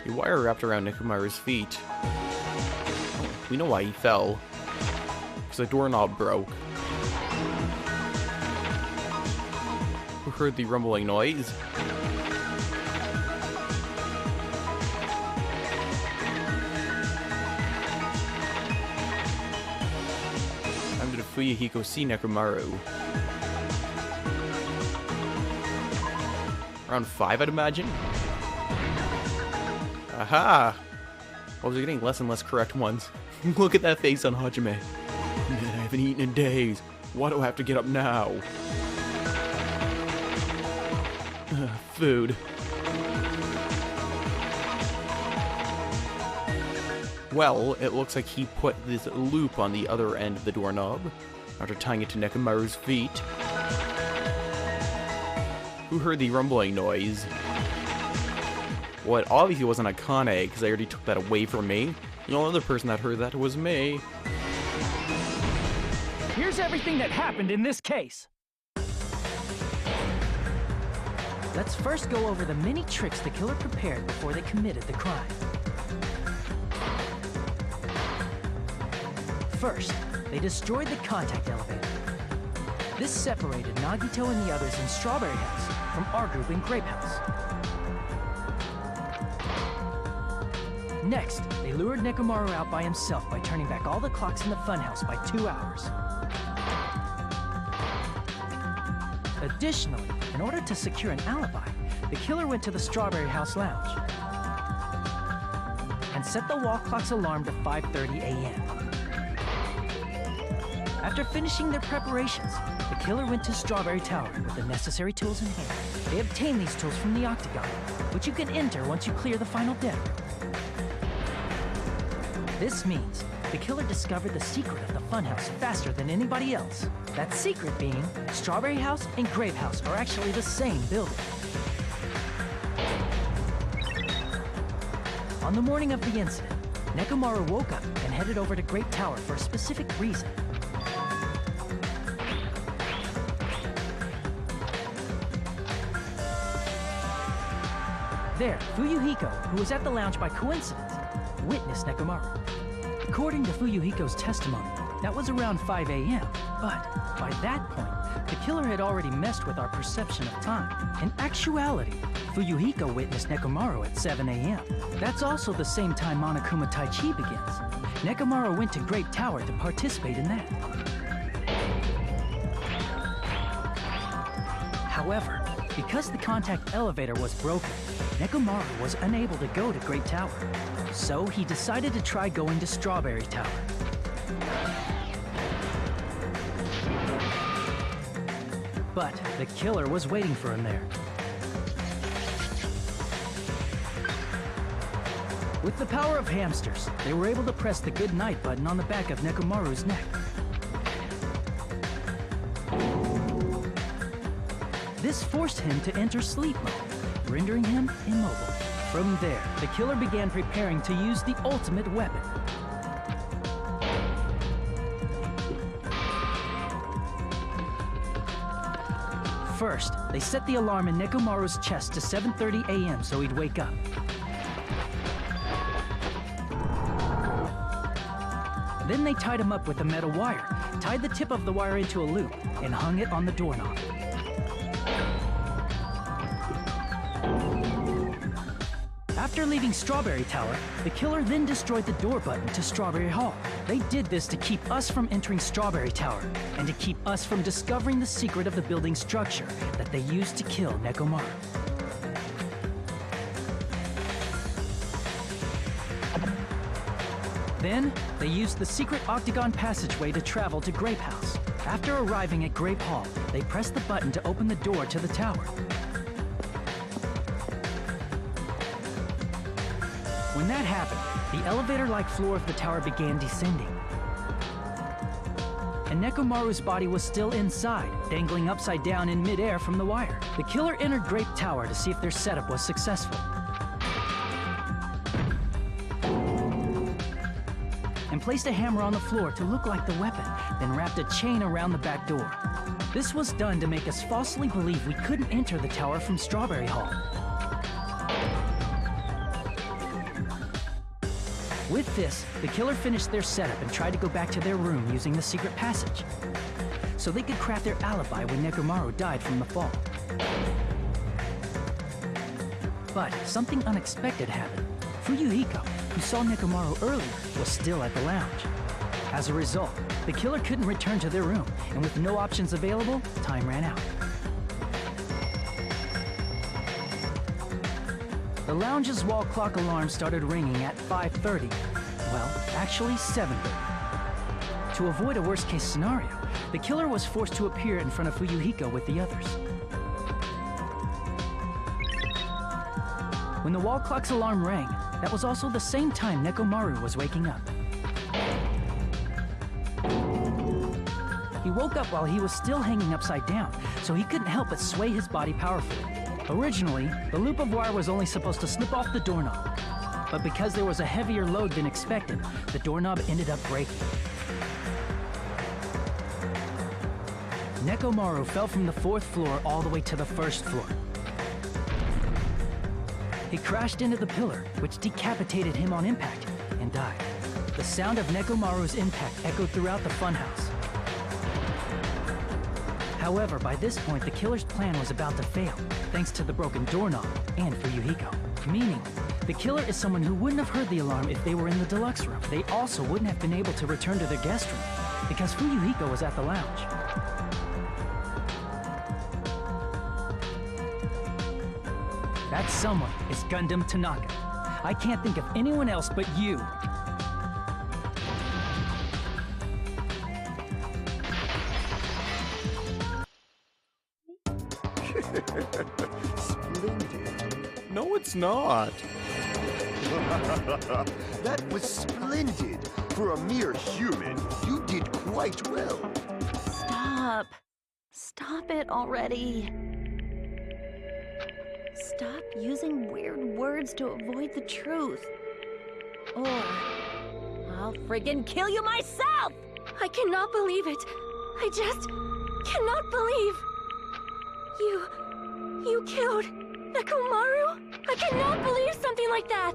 The wire wrapped around Nekomaru's feet. We know why he fell. Because the doorknob broke. Who heard the rumbling noise? Time did Fuyuhiko see Nekomaru? Around 5, I'd imagine? Aha! Well, they're getting less and less correct ones. Look at that face on Hajime. Man, I haven't eaten in days. Why do I have to get up now? Food. Well, it looks like he put this loop on the other end of the doorknob after tying it to Nekomaru's feet. Who heard the rumbling noise? Well, it obviously wasn't Akane, because I already took that away from me. The only other person that heard that was me. here's everything that happened in this case. Let's first go over the many tricks the killer prepared before they committed the crime. First, they destroyed the contact elevator. This separated Nagito and the others in Strawberry House from our group in Grape House. Next, they lured Nekomaru out by himself by turning back all the clocks in the funhouse by 2 hours. Additionally, in order to secure an alibi, the killer went to the Strawberry House lounge and set the wall clock's alarm to 5:30 a.m. After finishing their preparations, the killer went to Strawberry Tower with the necessary tools in hand. They obtained these tools from the Octagon, which you can enter once you clear the final deck. This means the killer discovered the secret of the funhouse faster than anybody else. That secret being, Strawberry House and Grape House are actually the same building. On the morning of the incident, Nekomaru woke up and headed over to Grape Tower for a specific reason. There, Fuyuhiko, who was at the lounge by coincidence, witnessed Nekomaru. According to Fuyuhiko's testimony, that was around 5 a.m., but by that point, the killer had already messed with our perception of time. In actuality, Fuyuhiko witnessed Nekomaru at 7 a.m. That's also the same time Monokuma Tai Chi begins. Nekomaru went to Grape Tower to participate in that. However, because the contact elevator was broken, Nekomaru was unable to go to Grape Tower. So he decided to try going to Strawberry Tower. But the killer was waiting for him there. With the power of hamsters, they were able to press the good night button on the back of Nekomaru's neck. This forced him to enter sleep mode, rendering him immobile. From there, the killer began preparing to use the ultimate weapon. First, they set the alarm in Nekomaru's chest to 7:30 a.m. so he'd wake up. Then they tied him up with a metal wire, tied the tip of the wire into a loop, and hung it on the doorknob. After leaving Strawberry Tower, the killer then destroyed the door button to Strawberry Hall. They did this to keep us from entering Strawberry Tower, and to keep us from discovering the secret of the building's structure that they used to kill Nekomaru. Then, they used the secret octagon passageway to travel to Grape House. After arriving at Grape Hall, they pressed the button to open the door to the tower. When that happened, the elevator-like floor of the tower began descending. And Nekomaru's body was still inside, dangling upside down in midair from the wire. The killer entered Grape Tower to see if their setup was successful, and placed a hammer on the floor to look like the weapon, then wrapped a chain around the back door. This was done to make us falsely believe we couldn't enter the tower from Strawberry Hall. With this, the killer finished their setup and tried to go back to their room using the secret passage, so they could craft their alibi when Nekomaru died from the fall. But something unexpected happened. Fuyuhiko, who saw Nekomaru earlier, was still at the lounge. As a result, the killer couldn't return to their room, and with no options available, time ran out. The lounge's wall clock alarm started ringing at 5:30. Well, actually 7:30. To avoid a worst-case scenario, the killer was forced to appear in front of Fuyuhiko with the others. When the wall clock's alarm rang, that was also the same time Nekomaru was waking up. He woke up while he was still hanging upside down, so he couldn't help but sway his body powerfully. Originally, the loop of wire was only supposed to slip off the doorknob, but because there was a heavier load than expected, the doorknob ended up breaking. Nekomaru fell from the 4th floor all the way to the 1st floor. He crashed into the pillar, which decapitated him on impact, and died. The sound of Nekomaru's impact echoed throughout the funhouse. However, by this point, the killer's plan was about to fail, thanks to the broken doorknob and Fuyuhiko. Meaning, the killer is someone who wouldn't have heard the alarm if they were in the deluxe room. They also wouldn't have been able to return to their guest room, because Fuyuhiko was at the lounge. That someone is Gundam Tanaka. I can't think of anyone else but you. Splendid. No, it's not. That was splendid. For a mere human, you did quite well. Stop. Stop it already. Stop using weird words to avoid the truth. Or I'll friggin' kill you myself! I cannot believe it. I just cannot believe. You killed Nekomaru? I cannot believe something like that.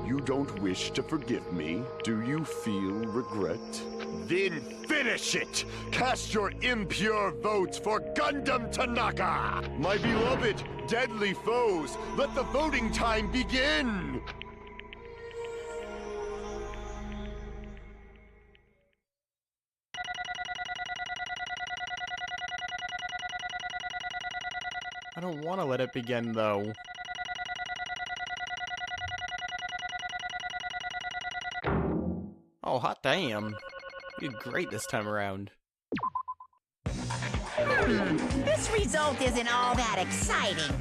You don't wish to forgive me? Do you feel regret? Then finish it! Cast your impure votes for Gundam Tanaka! My beloved, deadly foes, let the voting time begin! I don't want to let it begin, though. Oh, hot damn. You did great this time around. This result isn't all that exciting.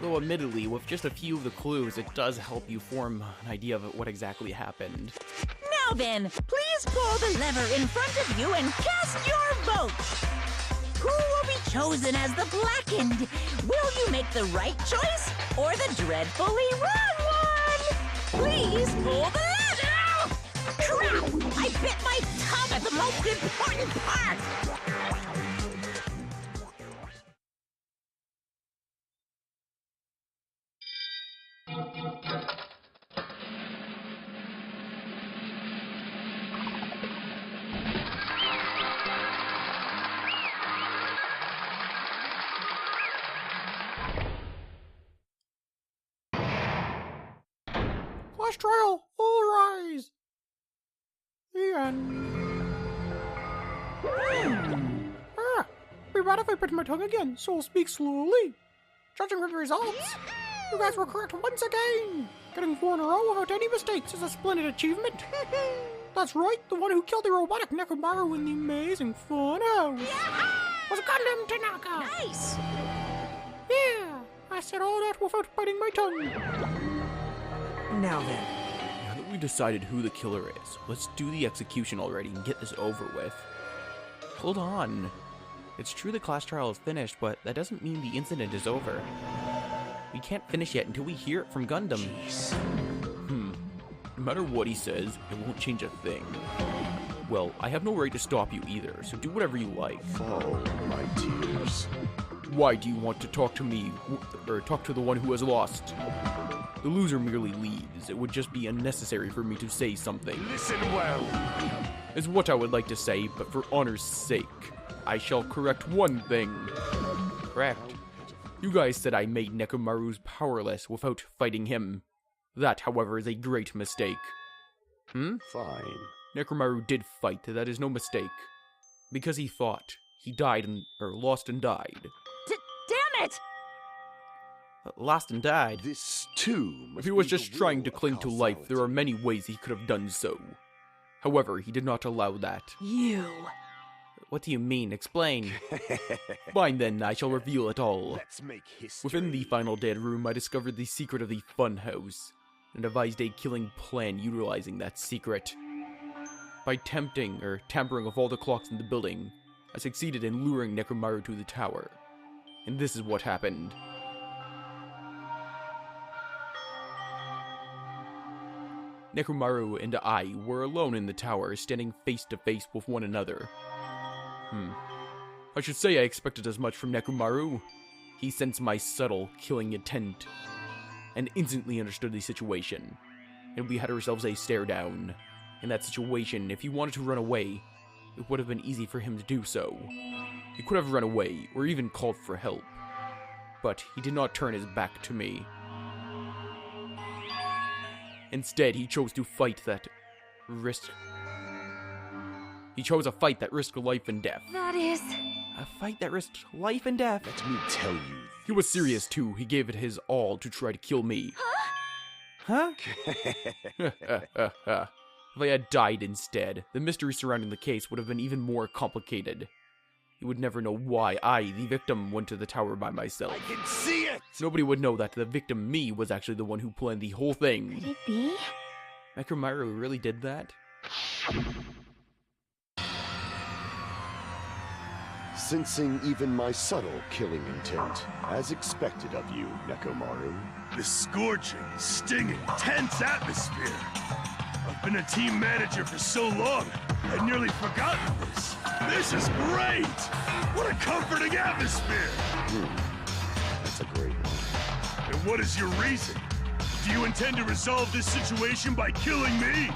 Though admittedly, with just a few of the clues, it does help you form an idea of what exactly happened. Now then, please pull the lever in front of you and cast your vote. Who will be chosen as the blackened? Will you make the right choice or the dreadfully wrong one? Please pull the lever! Crap! I bit my tongue at the most important part! Class trial, all rise. The end. Be bad if I bit my tongue again, so I'll speak slowly. Judging from the results, you guys were correct once again. Getting 4 in a row without any mistakes is a splendid achievement. That's right, the one who killed the robotic Nekomaru in the amazing funhouse was Gundam Tanaka. Nice! Yeah, I said all that without biting my tongue. Now then, Now that we decided who the killer is, let's do the execution already and get this over with. Hold on. It's true the class trial is finished, but that doesn't mean the incident is over. We can't finish yet until we hear it from Gundam. No matter what he says, it won't change a thing. Well, I have no right to stop you either, so do whatever you like. Oh, my tears. Why do you want to talk to me, or talk to the one who has lost? The loser merely leaves. It would just be unnecessary for me to say something. Listen well. Is what I would like to say, but for honor's sake, I shall correct one thing. Correct. You guys said I made Nekomaru's powerless without fighting him. That, however, is a great mistake. Fine. Nekomaru did fight, that is no mistake. Because he fought, he died or lost and died. Damn it! Lost and died. This, too, must If he was be the just trying to will of cling to life, there are causality. many ways he could have done so. However, he did not allow that. You. What do you mean? Explain. Fine then, I shall reveal it all. Let's make history. Within the final dead room, I discovered the secret of the funhouse, and devised a killing plan utilizing that secret. By tampering with all the clocks in the building, I succeeded in luring Nekomaru to the tower. And this is what happened. Nekomaru and I were alone in the tower, standing face to face with one another. I should say I expected as much from Nekomaru. He sensed my subtle, killing intent, and instantly understood the situation. And we had ourselves a stare down. In that situation, if he wanted to run away, it would have been easy for him to do so. He could have run away, or even called for help. But he did not turn his back to me. Instead, he chose to fight that risk. He chose a fight that risked life and death. That is... A fight that risked life and death. Let me tell you. He was serious too. He gave it his all to try to kill me. Huh? If I had died instead, the mystery surrounding the case would have been even more complicated. You would never know why I, the victim, went to the tower by myself. I can see it! Nobody would know that the victim, me, was actually the one who planned the whole thing. Could it be? Nekomaru really did that? Sensing even my subtle killing intent, as expected of you, Nekomaru. The scorching, stinging, tense atmosphere. I've been a team manager for so long, I'd nearly forgotten this. This is great! What a comforting atmosphere! That's a great one. And what is your reason? Do you intend to resolve this situation by killing me?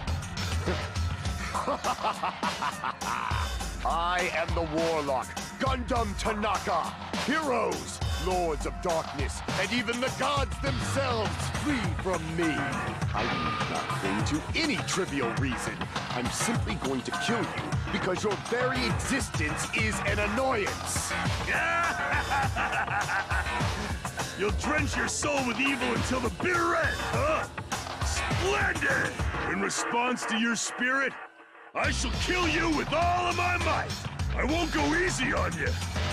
I am the Warlock, Gundam Tanaka. Heroes, Lords of Darkness, and even the gods themselves flee from me. I need not cling to any trivial reason. I'm simply going to kill you because your very existence is an annoyance. You'll drench your soul with evil until the bitter end, huh? Splendid! In response to your spirit, I shall kill you with all of my might. I won't go easy on you.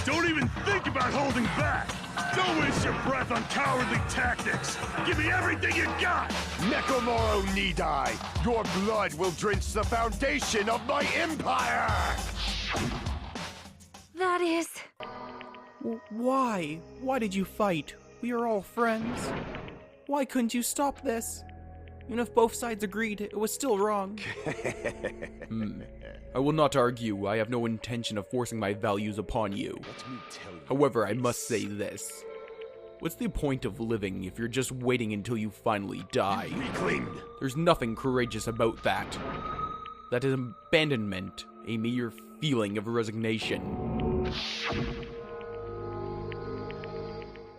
Don't even think about holding back. Don't waste your breath on cowardly tactics. Give me everything you got. Nekomaru need I. Your blood will drench the foundation of my empire. That is... Why? Why did you fight? We are all friends. Why couldn't you stop this? Even if both sides agreed, it was still wrong. I will not argue. I have no intention of forcing my values upon you. However, I must say this. What's the point of living if you're just waiting until you finally die? There's nothing courageous about that. That is abandonment, a mere feeling of resignation.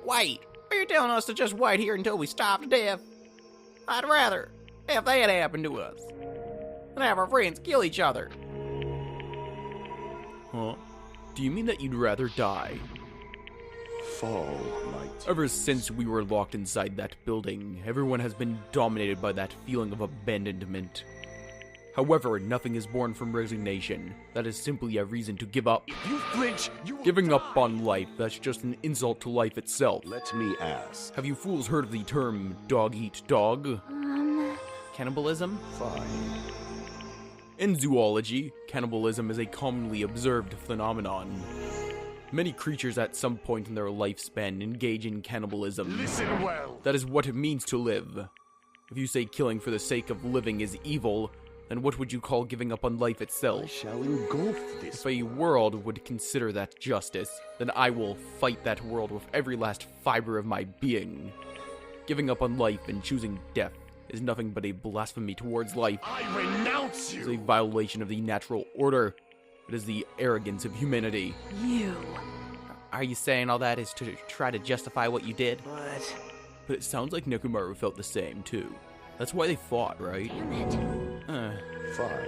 Wait, are you telling us to just wait here until we starve to death? I'd rather have that happen to us than have our friends kill each other. Huh? Do you mean that you'd rather die? Fall, might. Ever since we were locked inside that building, everyone has been dominated by that feeling of abandonment. However, nothing is born from resignation. That is simply a reason to give up. If you flinch, you will Giving die. up on life, that's just an insult to life itself. Let me ask. Have you fools heard of the term dog eat dog? Cannibalism? Fine. In zoology, cannibalism is a commonly observed phenomenon. Many creatures at some point in their lifespan engage in cannibalism. Listen well. That is what it means to live. If you say killing for the sake of living is evil, then what would you call giving up on life I itself? shall engulf this. If a world would consider that justice, then I will fight that world with every last fiber of my being. Giving up on life and choosing death is nothing but a blasphemy towards life. I renounce It is a you. violation of the natural order. It is the arrogance of humanity. You. Are you saying all that is to try to justify what you did? But it sounds like Nekomaru felt the same, too. That's why they fought, right? Fine.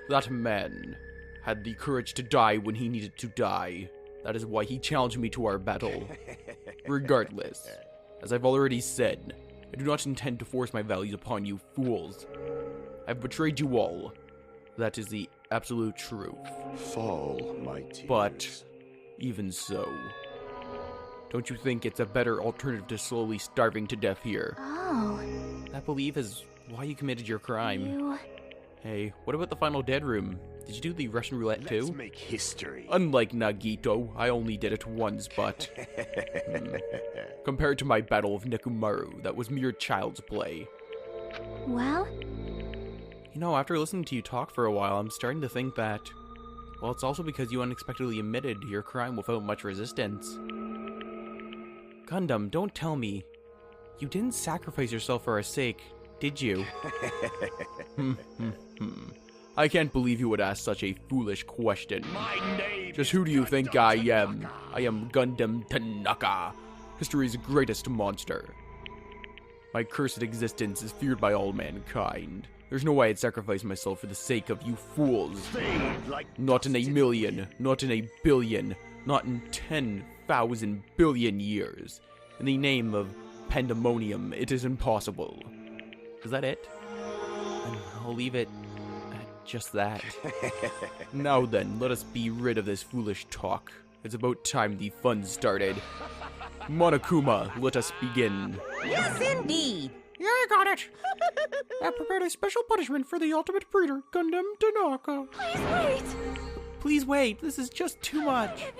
That man had the courage to die when he needed to die. That is why he challenged me to our battle. Regardless, as I've already said, I do not intend to force my values upon you fools. I've betrayed you all. That is the absolute truth. Fall, my tears. But, even so, don't you think it's a better alternative to slowly starving to death here? Oh, That belief is why you committed your crime. you... Hey, what about the final dead room? Did you do the Russian roulette too? Let's make history. Unlike Nagito, I only did it once, but... Compared to my battle of Nekomaru, that was mere child's play. Well, You know, after listening to you talk for a while, I'm starting to think that Well, it's also because you unexpectedly admitted your crime without much resistance. Gundam, don't tell me. You didn't sacrifice yourself for our sake, did you? I can't believe you would ask such a foolish question. Just who do you think I am? I am Gundam Tanaka, history's greatest monster. My cursed existence is feared by all mankind. There's no way I'd sacrifice myself for the sake of you fools. Not in a million, not in a billion, not in 10,000 billion years. In the name of pandemonium, it is impossible. Is that it? And I'll leave it at just that. Now then, let us be rid of this foolish talk. It's about time the fun started. Monokuma, let us begin. Yes, indeed. Yeah, I got it. I prepared a special punishment for the ultimate breeder, Gundam Tanaka. Please wait. Please wait, this is just too much.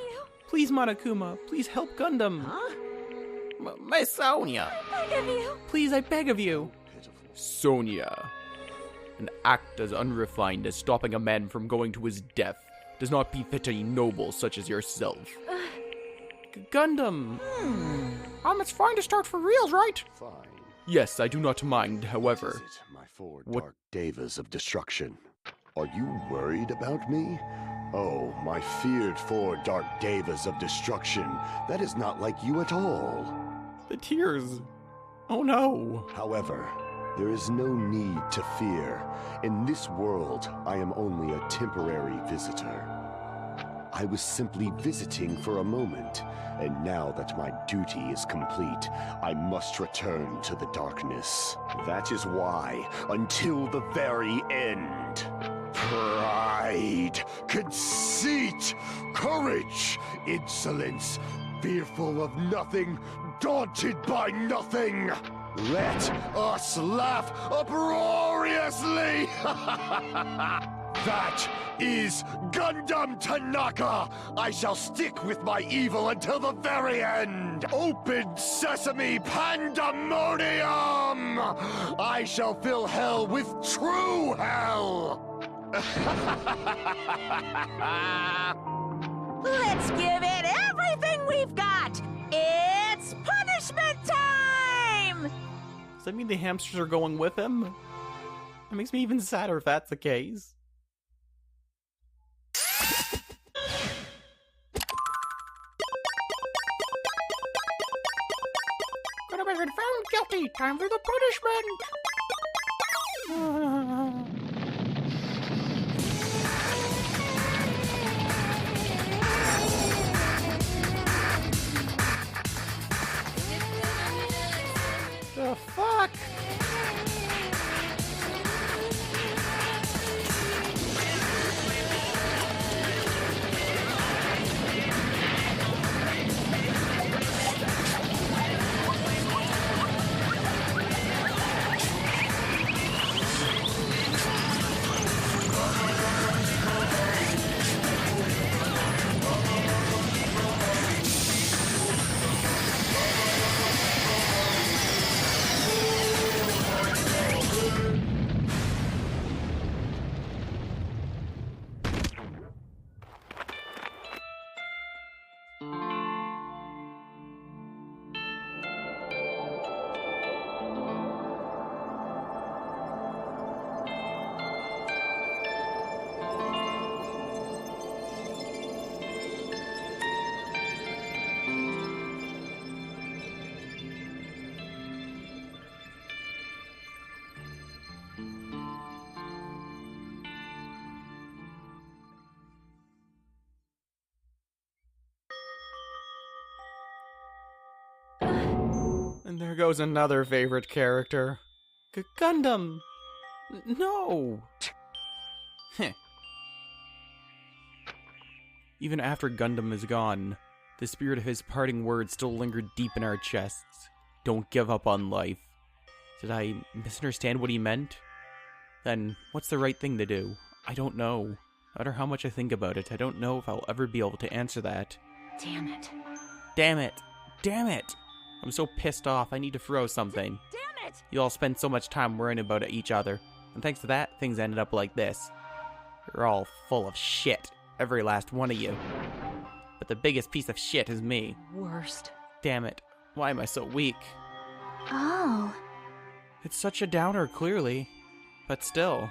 Please, Monokuma, please help Gundam. Huh? Miss Sonia. I beg of you. Please, I beg of you. Sonia. An act as unrefined as stopping a man from going to his death does not befit a noble such as yourself. Gundam. It's fine to start for reals, right? Fine. Yes, I do not mind, however. What is it, my four dark devas of destruction? Are you worried about me? Oh, my feared four dark devas of destruction. That is not like you at all. The tears. Oh no. However, there is no need to fear. In this world, I am only a temporary visitor. I was simply visiting for a moment, and now that my duty is complete, I must return to the darkness. That is why, until the very end, pride, conceit, courage, insolence, fearful of nothing, daunted by nothing. Let us laugh uproariously! That is Gundam Tanaka! I shall stick with my evil until the very end! Open sesame pandemonium! I shall fill hell with true hell! Let's give it everything we've got! It's punishment time! Does that mean the hamsters are going with him? That makes me even sadder if that's the case. Gonna be found guilty. Time for the punishment. The fuck? And there goes another favorite character. Gundam! No! Heh. Even after Gundam is gone, the spirit of his parting words still lingered deep in our chests. Don't give up on life. Did I misunderstand what he meant? Then, what's the right thing to do? I don't know. No matter how much I think about it, I don't know if I'll ever be able to answer that. Damn it. Damn it! Damn it! I'm so pissed off, I need to throw something. Damn it! You all spend so much time worrying about each other, and thanks to that, things ended up like this. You're all full of shit. every last one of you. But the biggest piece of shit is me. Worst. Damn it. Why am I so weak? Oh. It's such a downer, clearly. But still,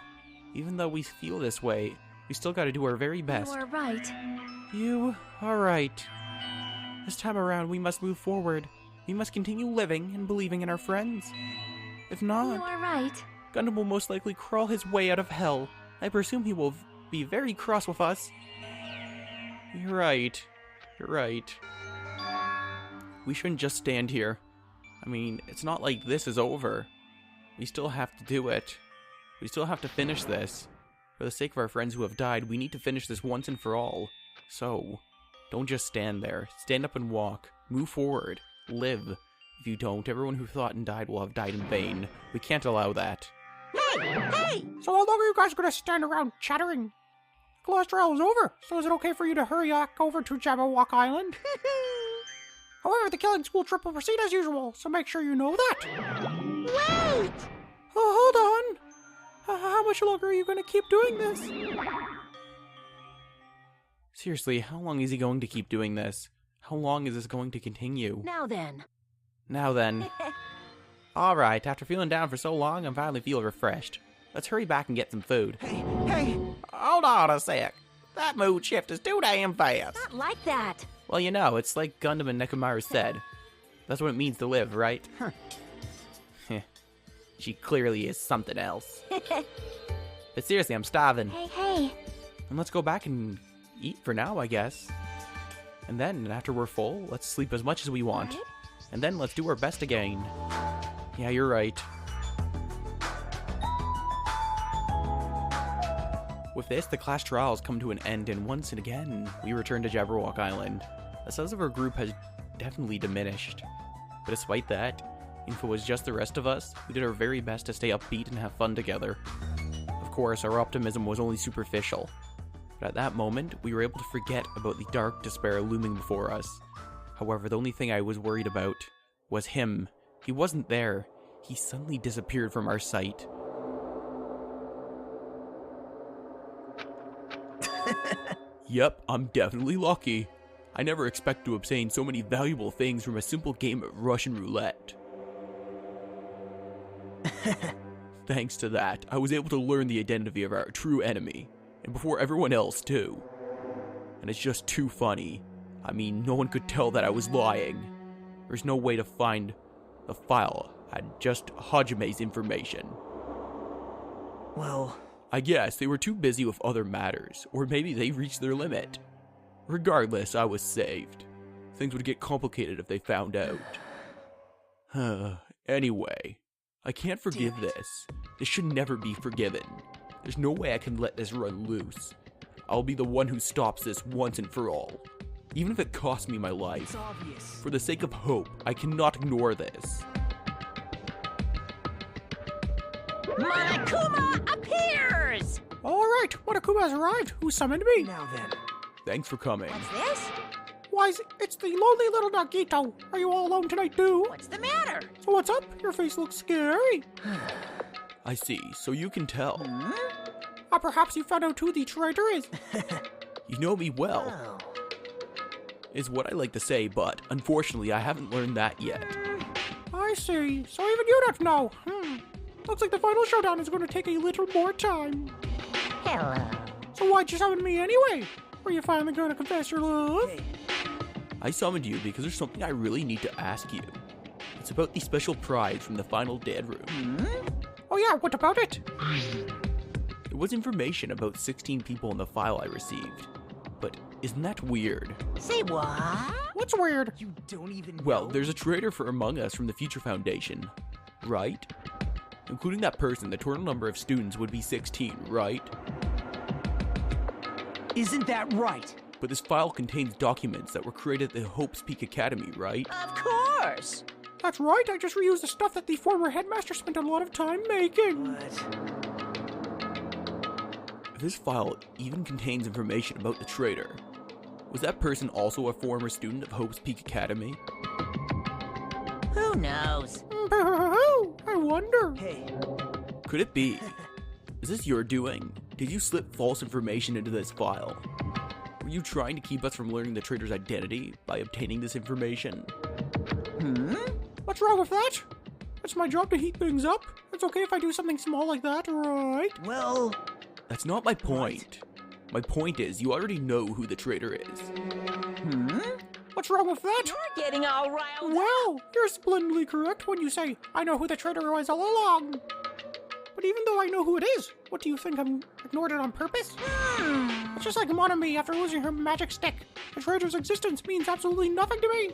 even though we feel this way, we still gotta do our very best. You are right. You are right. This time around, we must move forward. We must continue living and believing in our friends. If not, You are right. Gundam will most likely crawl his way out of hell. I presume he will be very cross with us. You're right. You're right. We shouldn't just stand here. I mean, it's not like this is over. We still have to do it. We still have to finish this. For the sake of our friends who have died, we need to finish this once and for all. So, don't just stand there. Stand up and walk. Move forward. Live. If you don't, everyone who thought and died will have died in vain. We can't allow that. Hey! So how long are you guys gonna stand around chattering? Class trial is over, so is it okay for you to hurry back over to Jabberwock Island? However, the killing school trip will proceed as usual, so make sure you know that. Wait! Oh, hold on. How much longer are you gonna keep doing this? Seriously, how long is he going to keep doing this? How long is this going to continue? Now then. Now then. Alright, after feeling down for so long, I finally feel refreshed. Let's hurry back and get some food. Hey, hold on a sec. That mood shift is too damn fast. Not like that. Well, you know, it's like Gundam and Nekomaru said. That's what it means to live, right? She clearly is something else. But seriously, I'm starving. Hey. And let's go back and eat for now, I guess. And then, after we're full, let's sleep as much as we want. Right? And then let's do our best again. Yeah, you're right. With this, the class trials come to an end, and once and again, we return to Jabberwock Island. The size of our group has definitely diminished. But despite that, if it was just the rest of us, we did our very best to stay upbeat and have fun together. Of course, our optimism was only superficial. But at that moment, we were able to forget about the dark despair looming before us. However, the only thing I was worried about was him. He wasn't there. He suddenly disappeared from our sight. Yep, I'm definitely lucky. I never expected to obtain so many valuable things from a simple game of Russian roulette. Thanks to that, I was able to learn the identity of our true enemy, and before everyone else too. And it's just too funny. I mean, no one could tell that I was lying. There's no way to find the file had just Hajime's information. Well, I guess they were too busy with other matters, or maybe they reached their limit. Regardless, I was saved. Things would get complicated if they found out. Anyway, I can't forgive this. This should never be forgiven. There's no way I can let this run loose. I'll be the one who stops this once and for all. Even if it costs me my life. it's obvious. For the sake of hope, I cannot ignore this. Monokuma appears! Alright, Monokuma has arrived. Who summoned me? Now then. Thanks for coming. What's this? Why, it's the lonely little Nagito. Are you all alone tonight too? What's the matter? So what's up? Your face looks scary. I see, so you can tell. Perhaps you found out who the traitor is. You know me well, Oh. is what I like to say, but unfortunately I haven't learned that yet. I see. So even you don't know. Looks like the final showdown is going to take a little more time. Hello. So why'd you summon me anyway? Were you finally going to confess your love? Hey, I summoned you because there's something I really need to ask you. It's about the special prize from the final dead room. Oh yeah, what about it? There was information about 16 people in the file I received. But isn't that weird? Say what? What's weird? you don't even Well, know? there's a traitor for Among Us from the Future Foundation, right? Including that person, the total number of students would be 16, right? Isn't that right? But this file contains documents that were created at the Hope's Peak Academy, right? Of course. That's right, I just reused the stuff that the former headmaster spent a lot of time making. But If this file even contains information about the traitor, was that person also a former student of Hope's Peak Academy? Who knows? I wonder. hey, Could it be? Is this your doing? Did you slip false information into this file? you trying to keep us from learning the traitor's identity by obtaining this information? What's wrong with that? It's my job to heat things up. It's okay if I do something small like that, right? Well... That's not my point. My point is, you already know who the traitor is. What's wrong with that? You're getting all riled up. Well, you're splendidly correct when you say, I know who the traitor was all along. But even though I know who it is, what do you think, I'm ignored it on purpose? It's just like Monami after losing her magic stick. The traitor's existence means absolutely nothing to me.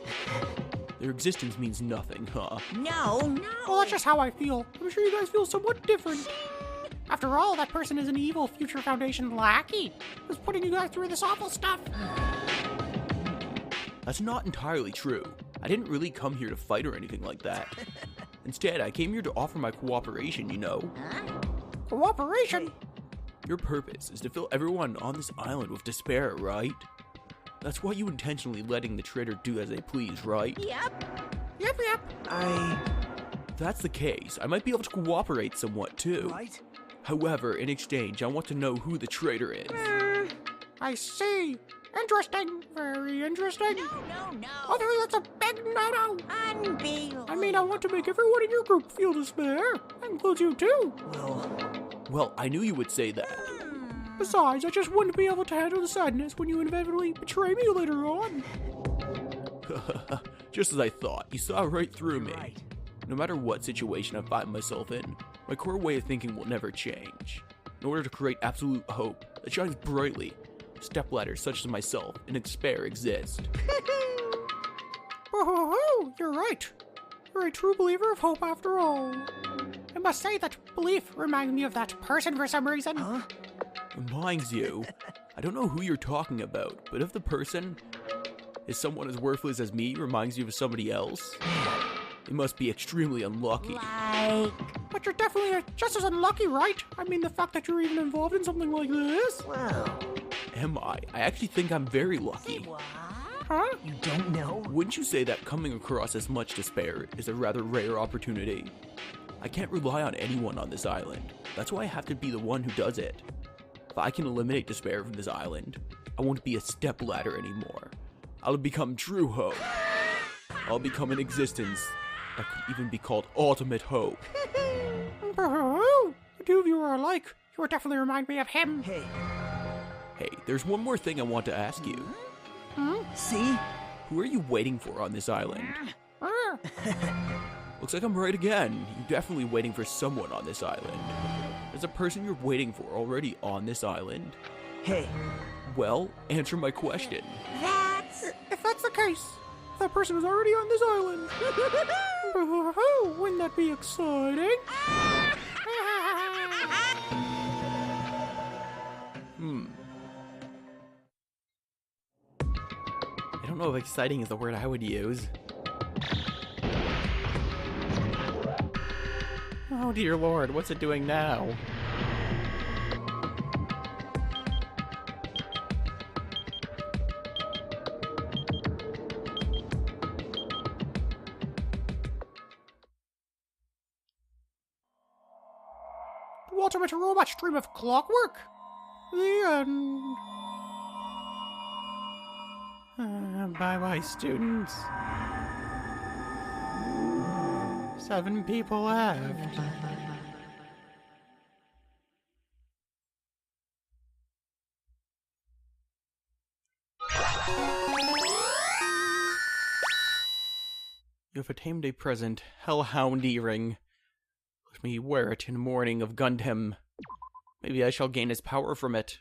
Their existence means nothing, huh? No. Well, that's just how I feel. I'm sure you guys feel somewhat different. After all, that person is an evil future Foundation lackey who's putting you guys through this awful stuff. That's not entirely true. I didn't really come here to fight or anything like that. Instead, I came here to offer my cooperation, you know? Cooperation? Your purpose is to fill everyone on this island with despair, right? That's why you intentionally letting the traitor do as they please, right? Yep. Yep. If that's the case, I might be able to cooperate somewhat too. Right? However, in exchange, I want to know who the traitor is. I see. Interesting. Very interesting. No. I think that's a big no-no. Unbelievable. I mean, I want to make everyone in your group feel despair. That includes you too. Well, I knew you would say that. Besides, I just wouldn't be able to handle the sadness when you inevitably betray me later on. Just as I thought, you saw right through me. No matter what situation I find myself in, my core way of thinking will never change. In order to create absolute hope that shines brightly, stepladders such as myself in despair exist. Oh, you're right. You're a true believer of hope after all. I must say that belief reminds me of that person for some reason. Reminds you? I don't know who you're talking about, but if the person is someone as worthless as me reminds you of somebody else, it must be extremely unlucky. But you're definitely just as unlucky, right? I mean, the fact that you're even involved in something like this. Am I? I actually think I'm very lucky. Huh? You don't know? Wouldn't you say that coming across as much despair is a rather rare opportunity? I can't rely on anyone on this island. That's why I have to be the one who does it. If I can eliminate despair from this island, I won't be a stepladder anymore. I'll become true hope. I'll become an existence that could even be called ultimate hope. The two of you are alike. You would definitely remind me of him. Hey, there's one more thing I want to ask you. See? Who are you waiting for on this island? Looks like I'm right again. You're definitely waiting for someone on this island. There's a person you're waiting for already on this island. Hey. Well, answer my question. If that's the case, that person is already on this island. Wouldn't that be exciting? I don't know if exciting is the word I would use. Oh dear lord, what's it doing now? The ultimate robot stream of clockwork. The end. Bye-bye, students. 7 people left. You have attained a present hellhound earring. Let me wear it in the morning of Gundam. Maybe I shall gain his power from it.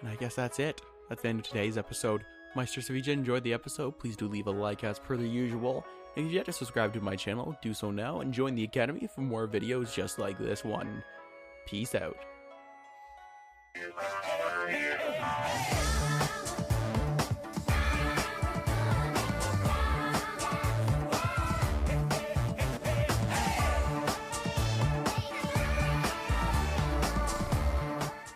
And I guess that's it. That's the end of today's episode. Meisters, if you enjoyed the episode, please do leave a like as per the usual. And if you've yet to subscribe to my channel, do so now and join the Academy for more videos just like this one. Peace out.